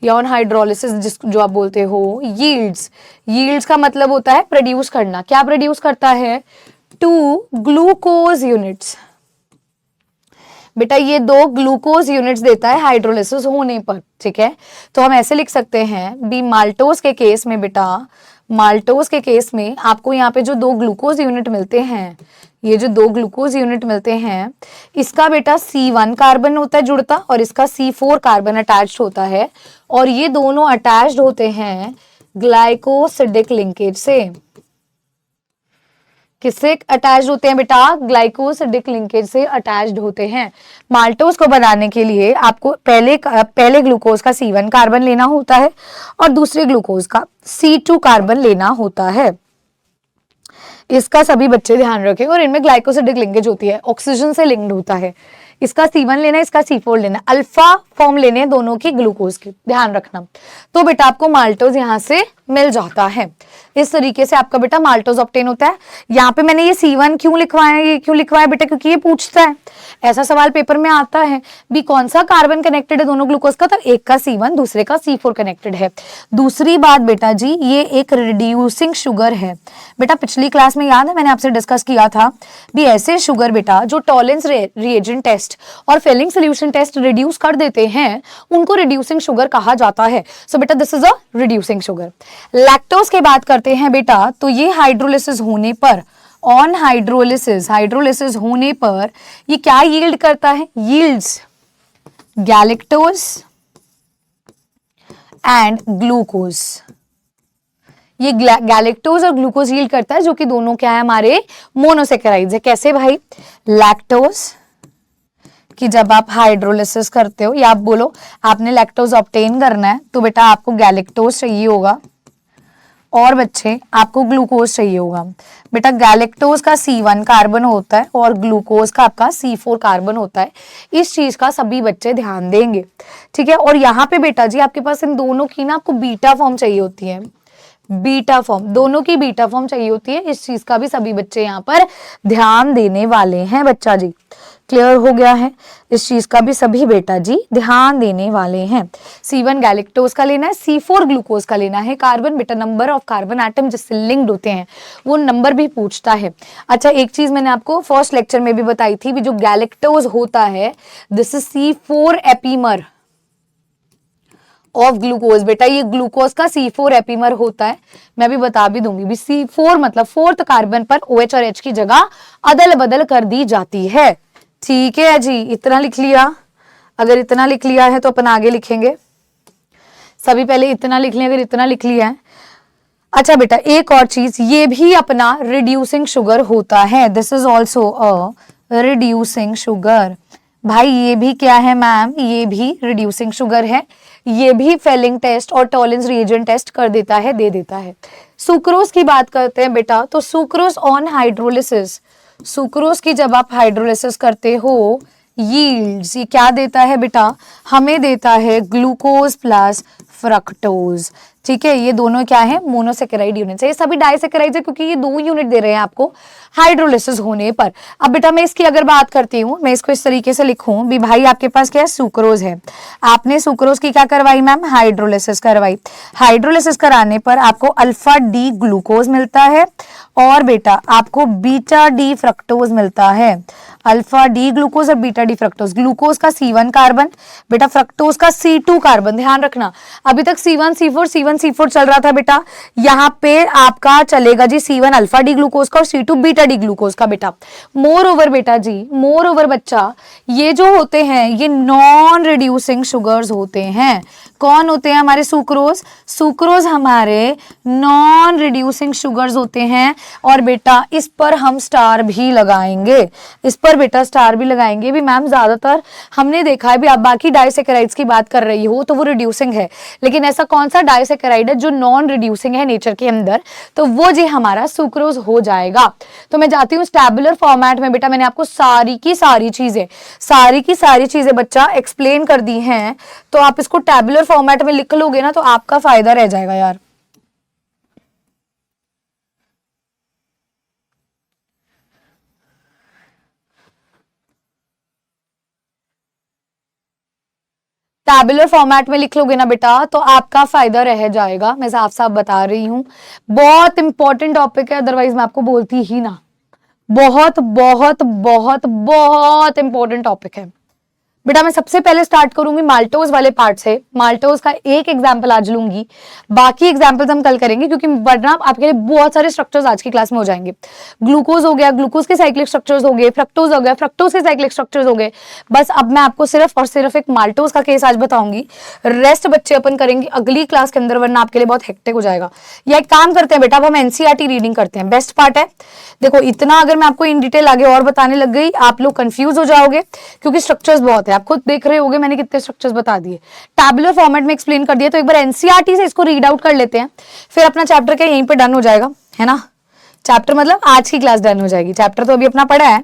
या ऑन हाइड्रोलिसिस जो आप बोलते हो, यील्ड्स का मतलब होता है प्रोड्यूस करना। क्या प्रोड्यूस करता है? 2 ग्लूकोज यूनिट्स। बेटा ये 2 ग्लूकोज यूनिट्स देता है हाइड्रोलिसिस होने पर, ठीक है। तो हम ऐसे लिख सकते हैं बी माल्टोज के केस में बेटा, माल्टोज के केस में आपको यहाँ पे जो 2 ग्लूकोज यूनिट मिलते हैं, ये जो 2 ग्लूकोज यूनिट मिलते हैं, इसका बेटा C1 कार्बन होता है जुड़ता, और इसका C4 कार्बन अटैच्ड होता है, और ये दोनों अटैच्ड होते हैं ग्लाइकोसिडिक लिंकेज से। किससे अटैच्ड होते हैं बेटा? ग्लाइकोसिडिक लिंकेज से अटैच्ड होते हैं। माल्टोज को बनाने के लिए आपको पहले ग्लूकोज का C1 कार्बन लेना होता है और दूसरे ग्लूकोज का C2 कार्बन लेना होता है। इसका सभी बच्चे ध्यान रखें। और इनमें ग्लाइकोसिडिक लिंकेज होती है, ऑक्सीजन से लिंक्ड होता है। इसका C1 लेना है, इसका C4 लेना है, अल्फा फॉर्म लेने हैं दोनों की ग्लूकोज की, ध्यान रखना। तो बेटा आपको माल्टोज यहां से मिल जाता है। इस तरीके से आपका बेटा माल्टोज ऑब्टेन होता है। यहाँ पे मैंने ये C1 क्यों लिखवाया, ये क्यों लिखवाया बेटा, क्योंकि ये पूछता है, ऐसा सवाल पेपर में आता है भी कौन सा कार्बन कनेक्टेड है दोनों ग्लूकोज का, तो एक का C1 दूसरे का C4 कनेक्टेड है। दूसरी बात बेटा जी, ये एक रिड्यूसिंग शुगर है। बेटा पिछली क्लास में याद है मैंने आपसे डिस्कस किया था भी ऐसे शुगर बेटा जो टॉलेंस रिएजेंट टेस्ट और फेलिंग सोल्यूशन टेस्ट रिड्यूस कर देते हैं उनको रिड्यूसिंग शुगर कहा जाता है। सो बेटा this is a reducing sugar. Lactose की बात करते हैं बेटा, तो ये हाइड्रोलिसिस होने पर, ऑन हाइड्रोलिसिस होने पर ये क्या यील्ड करता है, यील्ड्स गैलेक्टोज एंड ग्लूकोज। ये गैलेक्टोज और ग्लूकोज यील्ड करता है जो कि दोनों क्या है हमारे मोनोसेकेराइड्स है। कैसे भाई, लैक्टोज कि जब आप हाइड्रोलिसिस करते हो या आप बोलो आपने लैक्टोज ऑब्टेन करना है तो बेटा आपको गैलेक्टोज चाहिए होगा और बच्चे आपको ग्लूकोज चाहिए होगा। बेटा गैलेक्टोज का C1 कार्बन होता है और ग्लूकोज का आपका C4 कार्बन होता है। इस चीज का सभी बच्चे ध्यान देंगे, ठीक है। और यहाँ पे बेटा जी आपके पास इन दोनों की ना आपको बीटा फॉर्म चाहिए होती है, बीटा फॉर्म, दोनों की बीटा फॉर्म चाहिए होती है। इस चीज का भी सभी बच्चे यहाँ पर ध्यान देने वाले हैं बच्चा जी। क्लियर हो गया है, इस चीज का भी सभी बेटा जी ध्यान देने वाले हैं। C1 गैलेक्टोज का लेना है, C4 ग्लूकोज का लेना है। कार्बन बेटा नंबर ऑफ कार्बन एटम जिससे लिंक्ड होते हैं वो नंबर भी पूछता है। अच्छा एक चीज मैंने आपको फर्स्ट लेक्चर में भी बताई थी भी जो गैलेक्टोज होता है this is C4 epimer of glucose. बेटा ये ग्लूकोज का C4 एपीमर होता है, मैं भी बता भी दूंगी भी C4 मतलब फोर्थ कार्बन पर OH और H की जगह अदल बदल कर दी जाती है। ठीक है जी, इतना लिख लिया। अगर इतना लिख लिया है तो अपन आगे लिखेंगे, सभी पहले इतना लिख लें अगर इतना लिख लिया है। अच्छा बेटा एक और चीज, ये भी अपना रिड्यूसिंग शुगर होता है, this is also a reducing sugar. भाई ये भी क्या है मैम, ये भी रिड्यूसिंग शुगर है, ये भी फेलिंग टेस्ट और टॉलेंस रिएजेंट टेस्ट कर देता है, दे देता है। सुक्रोज की बात करते हैं बेटा, तो सुक्रोज ऑन हाइड्रोलिसिस, सुक्रोज की जब आप हाइड्रोलिसिस करते हो यील्ड्स, ये क्या देता है बेटा, हमें देता है ग्लूकोज प्लस फ्रक्टोज। ठीक है, ये दोनों क्या है मोनोसेकेराइड यूनिट्स है, ये सभी डाइसेकेराइड्स है क्योंकि ये 2 यूनिट दे रहे हैं आपको हाइड्रोलिसिस होने पर। अब बेटा मैं इसकी अगर बात करती हूँ, मैं इसको इस तरीके से लिखूं भी भाई आपके पास क्या है सुक्रोज है, आपने सुक्रोज की क्या करवाई मैम, हाइड्रोलिसिस करवाई। हाइड्रोलिसिस कराने पर आपको अल्फा डी ग्लूकोज मिलता है और बेटा आपको बीटा डी फ्रक्टोज मिलता है। अल्फा डी ग्लूकोज और बीटा डी फ्रक्टोज, ग्लूकोज का C1 कार्बन, बेटा फ्रक्टोज का C2 कार्बन। ध्यान रखना अभी तक C1 C4 चल रहा था बेटा, यहाँ पे आपका चलेगा जी C1 अल्फा डी ग्लूकोज का और C2 बीटा डी ग्लूकोज का बेटा। मोर ओवर बेटा जी, मोर ओवर बच्चा, ये जो होते हैं ये नॉन रिड्यूसिंग शुगर्स होते हैं। कौन होते हैं हमारे सुक्रोज, सुक्रोज हमारे नॉन रिड्यूसिंग शुगर्स होते हैं। और बेटा इस पर हम स्टार भी लगाएंगे, इस पर बेटा स्टार भी लगाएंगे भी मैम ज्यादातर हमने देखा है भी आप बाकी डाइसेकेराइड्स की बात कर रही हो तो वो रिड्यूसिंग है, लेकिन ऐसा कौन सा डाइसेकेराइड है जो नॉन रिड्यूसिंग है नेचर के अंदर, तो वो जी हमारा सुक्रोज हो जाएगा। तो मैं जाती हूँ टैबुलर फॉर्मेट में। बेटा मैंने आपको सारी की सारी चीजें बच्चा एक्सप्लेन कर दी हैं, तो आप इसको टैबुलर फॉर्मेट में लिख लोगे ना तो आपका फायदा रह जाएगा यार। टैबुलर फॉर्मेट में लिख लोगे ना बेटा तो आपका फायदा रह जाएगा, मैं साफ साफ बता रही हूं। बहुत इंपॉर्टेंट टॉपिक है, अदरवाइज मैं आपको बोलती ही ना। बहुत बहुत बहुत बहुत इंपॉर्टेंट टॉपिक है बेटा। मैं सबसे पहले स्टार्ट करूंगी माल्टोज वाले पार्ट से। माल्टोज का एक एग्जाम्पल आज लूंगी, बाकी एग्जाम्पल्स हम कल करेंगे क्योंकि वरना आपके लिए बहुत सारे स्ट्रक्चर्स आज की क्लास में हो जाएंगे। ग्लूकोज हो गया, ग्लूकोज के साइक्लिक स्ट्रक्चर्स हो गए, फ्रक्टोज हो गया, फ्रक्टोज के साइक्लिक स्ट्रक्चर्स हो गए। बस अब मैं आपको सिर्फ और सिर्फ एक माल्टोज का केस आज बताऊंगी, रेस्ट बच्चे अपन करेंगे अगली क्लास के अंदर, वरना आपके लिए बहुत हेक्टिक हो जाएगा। या एक काम करते हैं बेटा, अब हम एनसीईआरटी रीडिंग करते हैं, बेस्ट पार्ट है। देखो इतना अगर मैं आपको इन डिटेल आगे और बताने लग गई आप लोग कंफ्यूज हो जाओगे क्योंकि स्ट्रक्चर्स बहुत है। आप खुद देख रहे होगे मैंने कितने स्ट्रक्चर्स बता दिए, टैबुलर फॉर्मेट में एक्सप्लेन कर दिया। तो एक बार एनसीईआरटी से इसको रीड आउट कर लेते हैं, फिर अपना चैप्टर क्या यहीं पे डन हो जाएगा, है ना। चैप्टर मतलब आज की क्लास डन हो जाएगी, चैप्टर तो अभी अपना पढ़ा है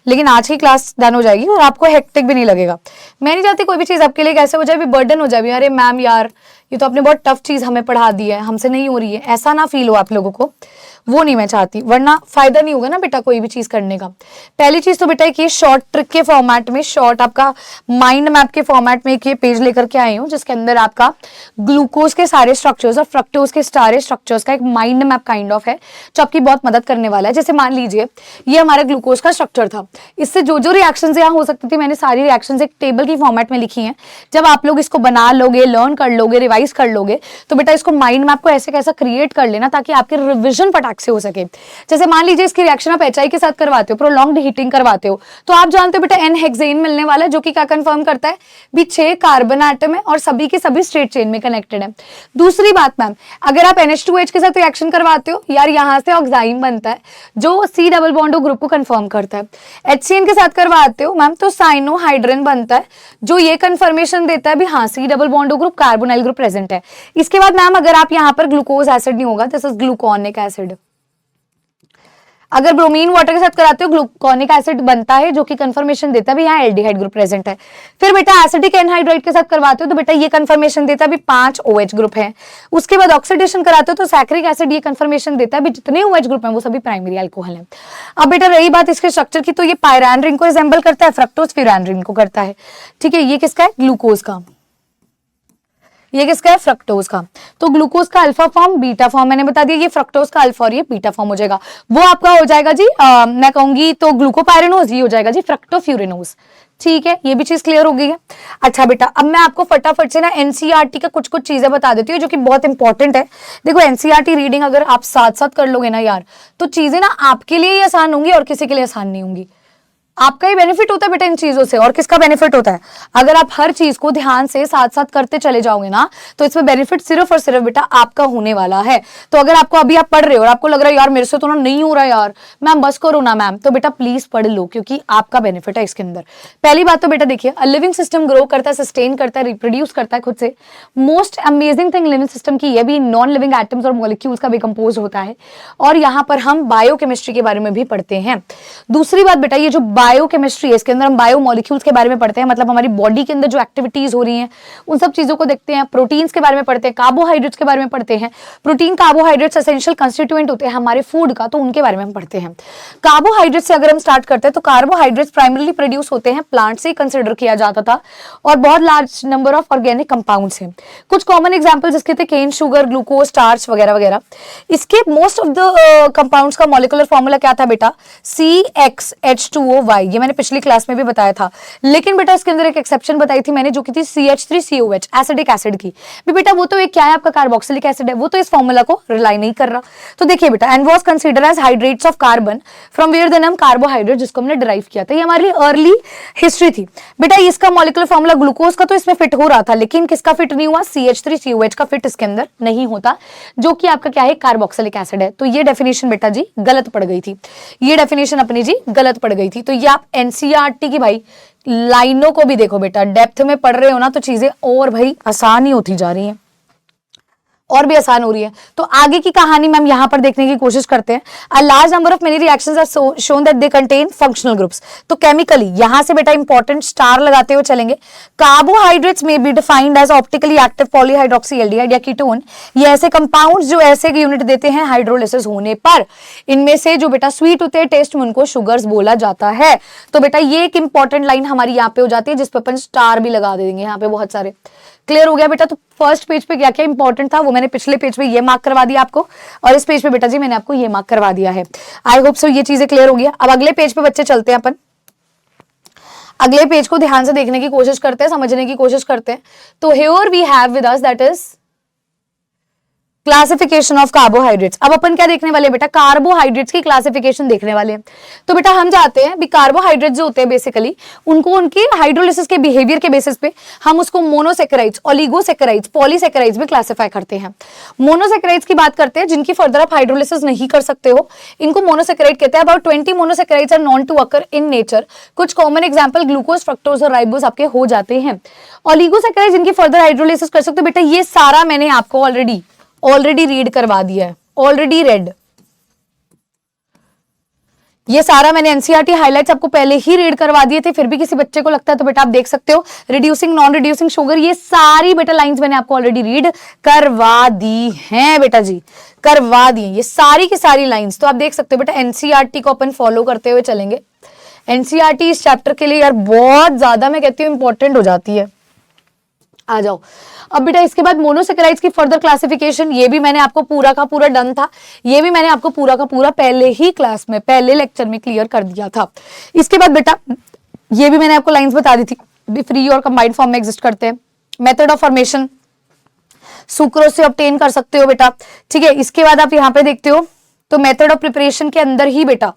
लेकिन आज की क्लास डन हो जाएगी और आपको हेक्टिक भी नहीं लगेगा। मैं नहीं चाहती कोई भी चीज़ आपके लिए कैसे हो जाए, भी बर्डन हो जाए, अरे मैम यार ये तो आपने बहुत टफ चीज़ हमें पढ़ा दी है, हमसे नहीं हो रही है, ऐसा ना फील हो आप लोगों को, वो नहीं मैं चाहती, वरना फायदा नहीं होगा ना बेटा कोई भी चीज़ करने का। पहली चीज़ तो बेटा एक ये शॉर्ट ट्रिक के फॉर्मेट में, शॉर्ट आपका माइंड मैप के फॉर्मेट में एक ये पेज लेकर के आई हूँ जिसके अंदर आपका ग्लूकोज के सारे स्ट्रक्चर्स और फ्रक्टोज के सारे स्ट्रक्चर्स का एक माइंड मैप काइंड ऑफ है जो आपकी बहुत मदद करने वाला है। जैसे मान लीजिए ये हमारा ग्लूकोज का स्ट्रक्चर था, इससे जो जो रिएक्शन यहाँ हो सकती थी मैंने सारी रिएक्शन एक टेबल की फॉर्मेट में लिखी है। जब आप लोग इसको बना लोगे, लर्न कर लोगे, रिवाइज कर लोगे, तो बेटा इसको माइंड मैप को ऐसे कैसा क्रिएट कर लेना ताकि आपके रिविजन फटाक से हो सके। जैसे मान लीजिए इसकी रिएक्शन आप HI के साथ करवाते हो, प्रोलॉन्ग्ड हीटिंग करवाते हो, तो आप जानते हो बेटा N हेक्सेन मिलने वाला है जो कि क्या कंफर्म करता है भी 6 कार्बन एटम है और सभी के सभी स्ट्रेट चेन में कनेक्टेड है। दूसरी बात मैम, अगर आप NH2H के साथ रिएक्शन करवाते हो यार, यहाँ से ऑक्साइन बनता है जो C डबल बॉन्ड ग्रुप को कंफर्म करता है। HCN के साथ करवाते हो मैम तो साइनोहाइड्रिन बनता है जो ये कंफर्मेशन देता है भी हाँ C double bond group carbonyl group present है। इसके बाद मैम अगर आप यहाँ पर ग्लूकोज एसिड नहीं होगा, दिस इज ग्लूकोनिक एसिड। अगर ब्रोमीन वाटर के साथ कराते हो ग्लूकोनिक एसिड बनता है जो कि कंफर्मेशन देता है भी यहाँ एल्डिहाइड ग्रुप प्रेजेंट है। फिर बेटा एसिडिक एनहाइड्राइड के साथ करवाते हो तो बेटा ये कंफर्मेशन देता है भी 5 OH ग्रुप है। उसके बाद ऑक्सीडेशन कराते हो तो सैक्रिक एसिड ये कंफर्मेशन देता है भी जितने OH ग्रुप हैं वो सभी प्राइमरी अल्कोहल हैं। अब बेटा रही बात इसके स्ट्रक्चर की, तो ये पायरान रिंग को रिजेंबल करता है, फ्रक्टोज फ्यूरान रिंग को करता है। ठीक है, ये किसका है? ग्लूकोज का। ये किसका है? फ्रक्टोज का। तो ग्लूकोज का अल्फा फॉर्म, बीटा फॉर्म मैंने बता दिया, ये फ्रक्टोज का अल्फा और ये बीटा फॉर्म हो जाएगा। वो आपका हो जाएगा जी मैं कहूंगी तो ग्लूकोपायरेनोज, ये हो जाएगा जी फ्रक्टोफ्यूरेनोज। ठीक है, ये भी चीज क्लियर हो गई है। अच्छा बेटा अब मैं आपको फटाफट से ना एनसीईआरटी का कुछ कुछ चीजें बता देती हूँ जो कि बहुत इंपॉर्टेंट है। देखो एनसीईआरटी रीडिंग अगर आप साथ साथ कर लोगे ना यार, तो चीजें ना आपके लिए ही आसान होंगी और किसी के लिए आसान नहीं होंगी। आपका ही बेनिफिट होता है बेटा इन चीजों से, और किसका बेनिफिट होता है? अगर आप हर चीज को ध्यान से साथ साथ करते चले जाओगे ना, तो इसमें बेनिफिट सिर्फ और सिर्फ बेटा आपका होने वाला है। तो अगर आपको अभी आप पढ़ रहे हो और आपको लग रहा है यार मेरे से तो ना नहीं हो रहा यार, मैम बस करो ना मैम, तो बेटा प्लीज पढ़ लो क्योंकि आपका बेनिफिट है इसके अंदर। पहली बात तो बेटा देखिए, लिविंग सिस्टम ग्रो करता है, सस्टेन करता है, रिप्रोड्यूस करता है खुद से। Most amazing thing living system की ये भी नॉन लिविंग एटम्स और मॉलिक्यूल्स का डिकम्पोज होता है, और यहाँ पर हम बायोकेमिस्ट्री के बारे में भी पढ़ते हैं। दूसरी बात बेटा, ये जो बायोकेमिस्ट्री है इसके अंदर हम बायो मॉलिक्यूल्स के बारे में पढ़ते हैं, मतलब हमारी बॉडी के अंदर जो एक्टिविटीज हो रही हैं उन सब चीजों को देखते हैं। प्रोटीन्स के बारे में पढ़ते हैं, कार्बोहाइड्रेट्स के बारे में पढ़ते हैं। प्रोटीन कार्बोहाइड्रेट्स एसेंशियल कंस्टिट्यूएंट होते हैं हमारे फूड का, तो उनके बारे में हम पढ़ते हैं। कार्बोहाइड्रेट से अगर हम स्टार्ट करते हैं तो कार्बोहाइड्रेट्स प्राइमरली प्रोड्यूस होते हैं प्लांट से कंसिडर किया जाता था, और बहुत large number of organic compounds हैं। कुछ कॉमन एग्जांपल्स इसके थे केन शुगर, ग्लूकोज, स्टार्च वगैरह वगैरह। इसके मोस्ट ऑफ द कंपाउंड्स का मॉलिक्यूलर फॉर्मूला क्या था बेटा? CXH2OY, ये मैंने पिछली क्लास में भी बताया था। लेकिन बेटा इसके अंदर एक एक्सेप्शन बताई थी मैंने जो कि थी CH3COH, एसिडिक एसिड की भी। बेटा वो तो एक क्या है आपका कार्बोक्सिलिक एसिड है, वो तो इस फॉर्मूला को रिलाई नहीं कर रहा। तो देखिए बेटा, and was considered as hydrates of carbon from where the name carbohydrate, जिसको हमने डिराइव किया था। ये हमारी अर्ली हिस्ट्री थी बेटा। इसका मॉलिक्यूलर फॉर्मूला ग्लूकोज का तो इसमें फिट हो रहा था, लेकिन किसका फिट नहीं हुआ? CH3COH का फिट इसके अंदर नहीं होता, जो कि आपका क्या है? कार्बोक्सिलिक एसिड है। तो ये डेफिनेशन बेटा जी गलत पड़ गई थी, ये डेफिनेशन अपनी जी गलत पड़ गई थी। तो ये आप एनसीईआरटी की भाई लाइनों को भी देखो बेटा, डेप्थ में पढ़ रहे हो ना तो चीजें और भाई आसान ही होती जा रही हैं, और भी आसान हो रही है। तो आगे की कहानी मैम यहां पर देखने की कोशिश करते हैं। A large number of many reactions are shown that they contain functional groups. तो केमिकली यहां से बेटा इंपॉर्टेंट स्टार लगाते हुए चलेंगे। कार्बोहाइड्रेट्स में be defined as optically active polyhydroxy aldehyde या कीटोन। ये ऐसे कंपाउंड्स जो ऐसे यूनिट देते हैं हाइड्रोलिसिस होने पर। इनमें से जो बेटा स्वीट होते हैं टेस्ट में उनको शुगर्स बोला जाता है। तो बेटा ये एक इंपॉर्टेंट लाइन हमारी यहाँ पे हो जाती है जिस पर अपन स्टार भी लगा देंगे यहाँ पे बहुत सारे। क्लियर हो गया बेटा? तो फर्स्ट पेज पे क्या क्या इंपॉर्टेंट था वो मैंने पिछले पेज पे ये मार्क करवा दिया आपको, और इस पेज पे बेटा जी मैंने आपको ये मार्क करवा दिया है। आई होप सो ये चीजें क्लियर हो गया। अब अगले पेज पे बच्चे चलते हैं अपन, अगले पेज को ध्यान से देखने की कोशिश करते हैं, समझने की कोशिश करते हैं। तो here we have with us that is classification of carbohydrates. अब अपन क्या देखने वाले हैं बेटा? कार्बोहाइड्रेट्स की क्लासिफिकेशन देखने वाले हैं। तो बेटा हम चाहते हैं भी कार्बोहाइड्रेट्स जो होते हैं बेसिकली उनको उनके हाइड्रोलिसिस के बिहेवियर के बेसिस पे हम उसको मोनोसेकेराइड्स, ओलिगोसेकेराइड्स, पॉलीसेकेराइड्स में क्लासिफाई करते हैं। मोनोसेकेराइड्स की बात करते हैं जिनकी फर्दर आप हाइड्रोलिसिस नहीं कर सकते हो, इनको मोनोसेकेराइड कहते हैं। About 20 monosaccharides are known to occur in nature. कुछ कॉमन एग्जांपल ग्लूकोज, फ्रक्टोज और राइबोज आपके हो जाते हैं। ओलिगोसेकेराइड्स जिनकी फर्दर हाइड्रोलिसिस कर सकते हो बेटा, ये सारा मैंने आपको ऑलरेडी रीड करवा दिया है, ऑलरेडी रेड। ये सारा मैंने एनसीईआरटी हाइलाइट्स आपको पहले ही रीड करवा दिए थे, फिर भी किसी बच्चे को लगता है तो बेटा आप देख सकते हो। रिड्यूसिंग नॉन रिड्यूसिंग शुगर, ये सारी बेटा लाइंस मैंने आपको ऑलरेडी रीड करवा दी हैं बेटा जी, करवा दी ये सारी की सारी लाइंस। तो आप देख सकते हो बेटा एनसीईआरटी को अपन फॉलो करते हुए चलेंगे। एनसीईआरटी इस चैप्टर के लिए यार बहुत ज्यादा मैं कहती हूँ इंपॉर्टेंट हो जाती है। आ जाओ अब बेटा इसके बाद मोनोसेकेराइड्स की फर्दर क्लासिफिकेशन, ये भी मैंने आपको पूरा का पूरा डन था, ये भी मैंने आपको पूरा का पूरा पहले ही क्लास में पहले लेक्चर में क्लियर कर दिया था। इसके बाद बेटा ये भी मैंने आपको लाइंस बता दी थी, फ्री और कंबाइंड फॉर्म में एग्जिस्ट करते हैं। मेथड ऑफ फॉर्मेशन सुक्रोज से ऑब्टेन कर सकते हो बेटा, ठीक है। इसके बाद आप यहाँ पे देखते हो तो मेथड ऑफ प्रिपरेशन के अंदर ही बेटा,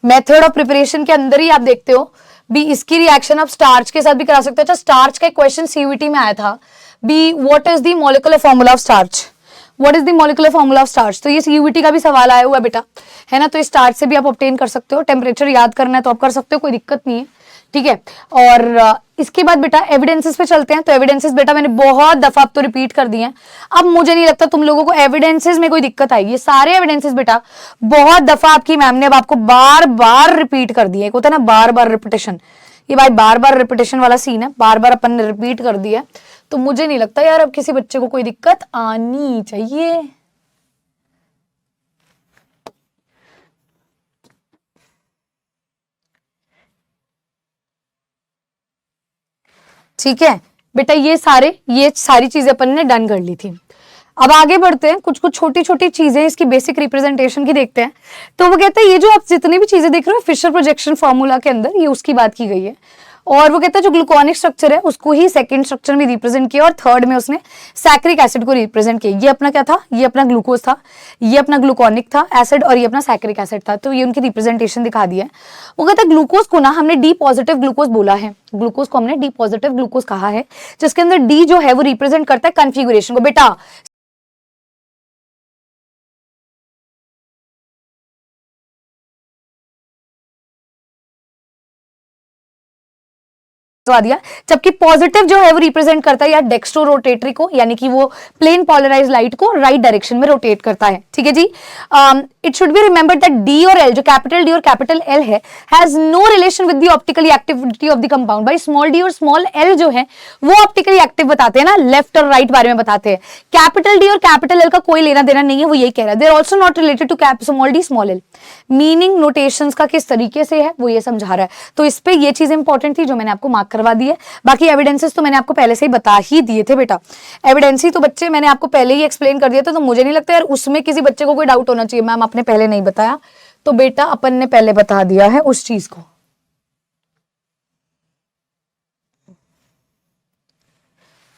मेथड ऑफ प्रिपरेशन के अंदर ही आप देखते हो बी इसकी रिएक्शन आप स्टार्च के साथ भी करा सकते हो। अच्छा स्टार्च का एक क्वेश्चन सीयूईटी में आया था be what is the molecular formula of starch, what is the molecular formula of starch, तो ये सीयूईटी का भी सवाल आया हुआ है बेटा, है ना। तो इस स्टार्च से भी आप ऑब्टेन कर सकते हो, टेम्परेचर याद करना है तो आप कर सकते हो, कोई दिक्कत नहीं है, ठीक है। और इसके बाद बेटा एविडेंसेस पे चलते हैं। तो एविडेंसेस बेटा मैंने बहुत दफा अब तो रिपीट कर दिए हैं, अब मुझे नहीं लगता तुम लोगों को एविडेंसेस में कोई दिक्कत आएगी। ये सारे एविडेंसेस बेटा बहुत दफा आपकी मैम ने अब आपको बार बार रिपीट कर दिए, एक होता है ना बार बार रिपीटेशन, ये भाई बार बार रिपीटेशन वाला सीन है, बार बार अपन ने रिपीट कर दिया, तो मुझे नहीं लगता यार अब किसी बच्चे को कोई दिक्कत आनी चाहिए। ठीक है बेटा, ये सारी चीजें अपन ने डन कर ली थी। अब आगे बढ़ते हैं, कुछ कुछ छोटी छोटी चीजें इसकी बेसिक रिप्रेजेंटेशन की देखते हैं। तो वो कहता है ये जो आप जितनी भी चीजें देख रहे हो फिशर प्रोजेक्शन फॉर्मूला के अंदर, ये उसकी बात की गई है। और वो कहता है जो ग्लूकोनिक स्ट्रक्चर है उसको ही सेकंड स्ट्रक्चर में रिप्रेजेंट किया और थर्ड में उसने सैक्रिक एसिड को रिप्रेजेंट किया। ये अपना क्या था, ये अपना ग्लूकोज था, ये अपना ग्लूकोनिक था एसिड और ये अपना सैक्रिक एसिड था। तो ये उनकी रिप्रेजेंटेशन दिखा दी है। वो कहता है ग्लूकोज को ना हमने डी पॉजिटिव ग्लूकोज बोला है, ग्लूकोज को हमने डी पॉजिटिव ग्लूकोज कहा है, जिसके अंदर डी जो है वो रिप्रेजेंट करता है कन्फिगुरेशन को। बेटा आ दिया, जबकि पॉजिटिव जो है वो रिप्रेजेंट करता है या डेक्स्ट्रो रोटेटरी को, यानी कि वो प्लेन पोलराइज लाइट को राइट डायरेक्शन में रोटेट करता है, ठीक है जी। It should be remembered that D और एल, जो कैपिटल डी और कैपिटल एल है, has no relation with the optically activity of the compound. भाई स्मॉल डी और स्मॉल एल जो है वो ऑप्टिकली एक्टिव बताते हैं ना, लेफ्ट और राइट बारे में बताते हैं। कैपिटल डी और कैपिटल एल का कोई लेना देना नहीं है, वो यही कह रहा है। They are also not related to small D small L. Meaning notations का किस तरीके से है वो ये समझा रहा है। तो इस पे ये चीज इंपॉर्टेंट थी जो मैंने आपको मार्क करवा दी है। बाकी एविडेंसेस तो मैंने आपको पहले से ही बता ही दिए थे बेटा, एविडेंस ही तो बच्चे मैंने आपको पहले ही एक्सप्लेन कर दिया था, तो मुझे नहीं लगता यार उसमें किसी बच्चे को कोई डाउट होना चाहिए मैम आपने पहले नहीं बताया, तो बेटा अपन ने पहले बता दिया है उस चीज को।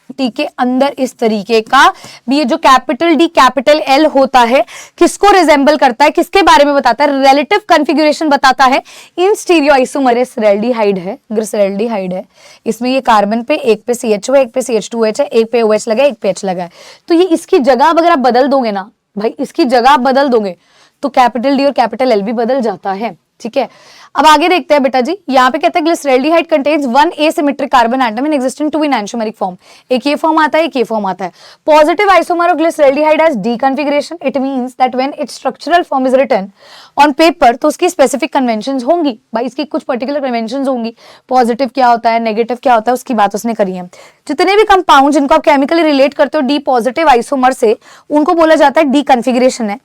टी के अंदर इस तरीके का भी ये जो कैपिटल डी कैपिटल एल होता है किसको रिजेंबल करता है, किसके बारे में बताता है, रिलेटिव कॉन्फ़िगरेशन बताता है। इन स्टीरियोआइसोमर ग्लिसरैल्डिहाइड है, ग्लिसरैल्डिहाइड है, इसमें ये कार्बन पे एक पे CH है, एक पे CH2H है, एक पे OH लगा है, एक पे H लगा है। तो ये इसकी जगह अगर आप बदल दोगे ना भाई, इसकी जगह आप बदल दोगे तो कैपिटल डी और कैपिटल एल भी बदल जाता है, ठीक है। अब आगे देखते हैं बेटा जी, यहाँ पे कहते हैं glyceraldehyde contains one asymmetric carbon atom in existing two in enantiomeric form. एक ये फॉर्म आता है, एक ये फॉर्म आता है। Positive isomer of glyceraldehyde has D configuration. It means that when its structural form is written on paper तो उसकी स्पेसिफिक कन्वेंशंस होंगी भाई, इसकी कुछ पर्टिकुलर कन्वेंशंस होंगी। पॉजिटिव क्या होता है, नेगेटिव क्या होता है, उसकी बात उसने करी है। जितने भी कंपाउंड जिनको आप केमिकली रिलेट करते हो डी पॉजिटिव आइसोमर से, उनको बोला जाता है डी कॉन्फ़िगरेशन है।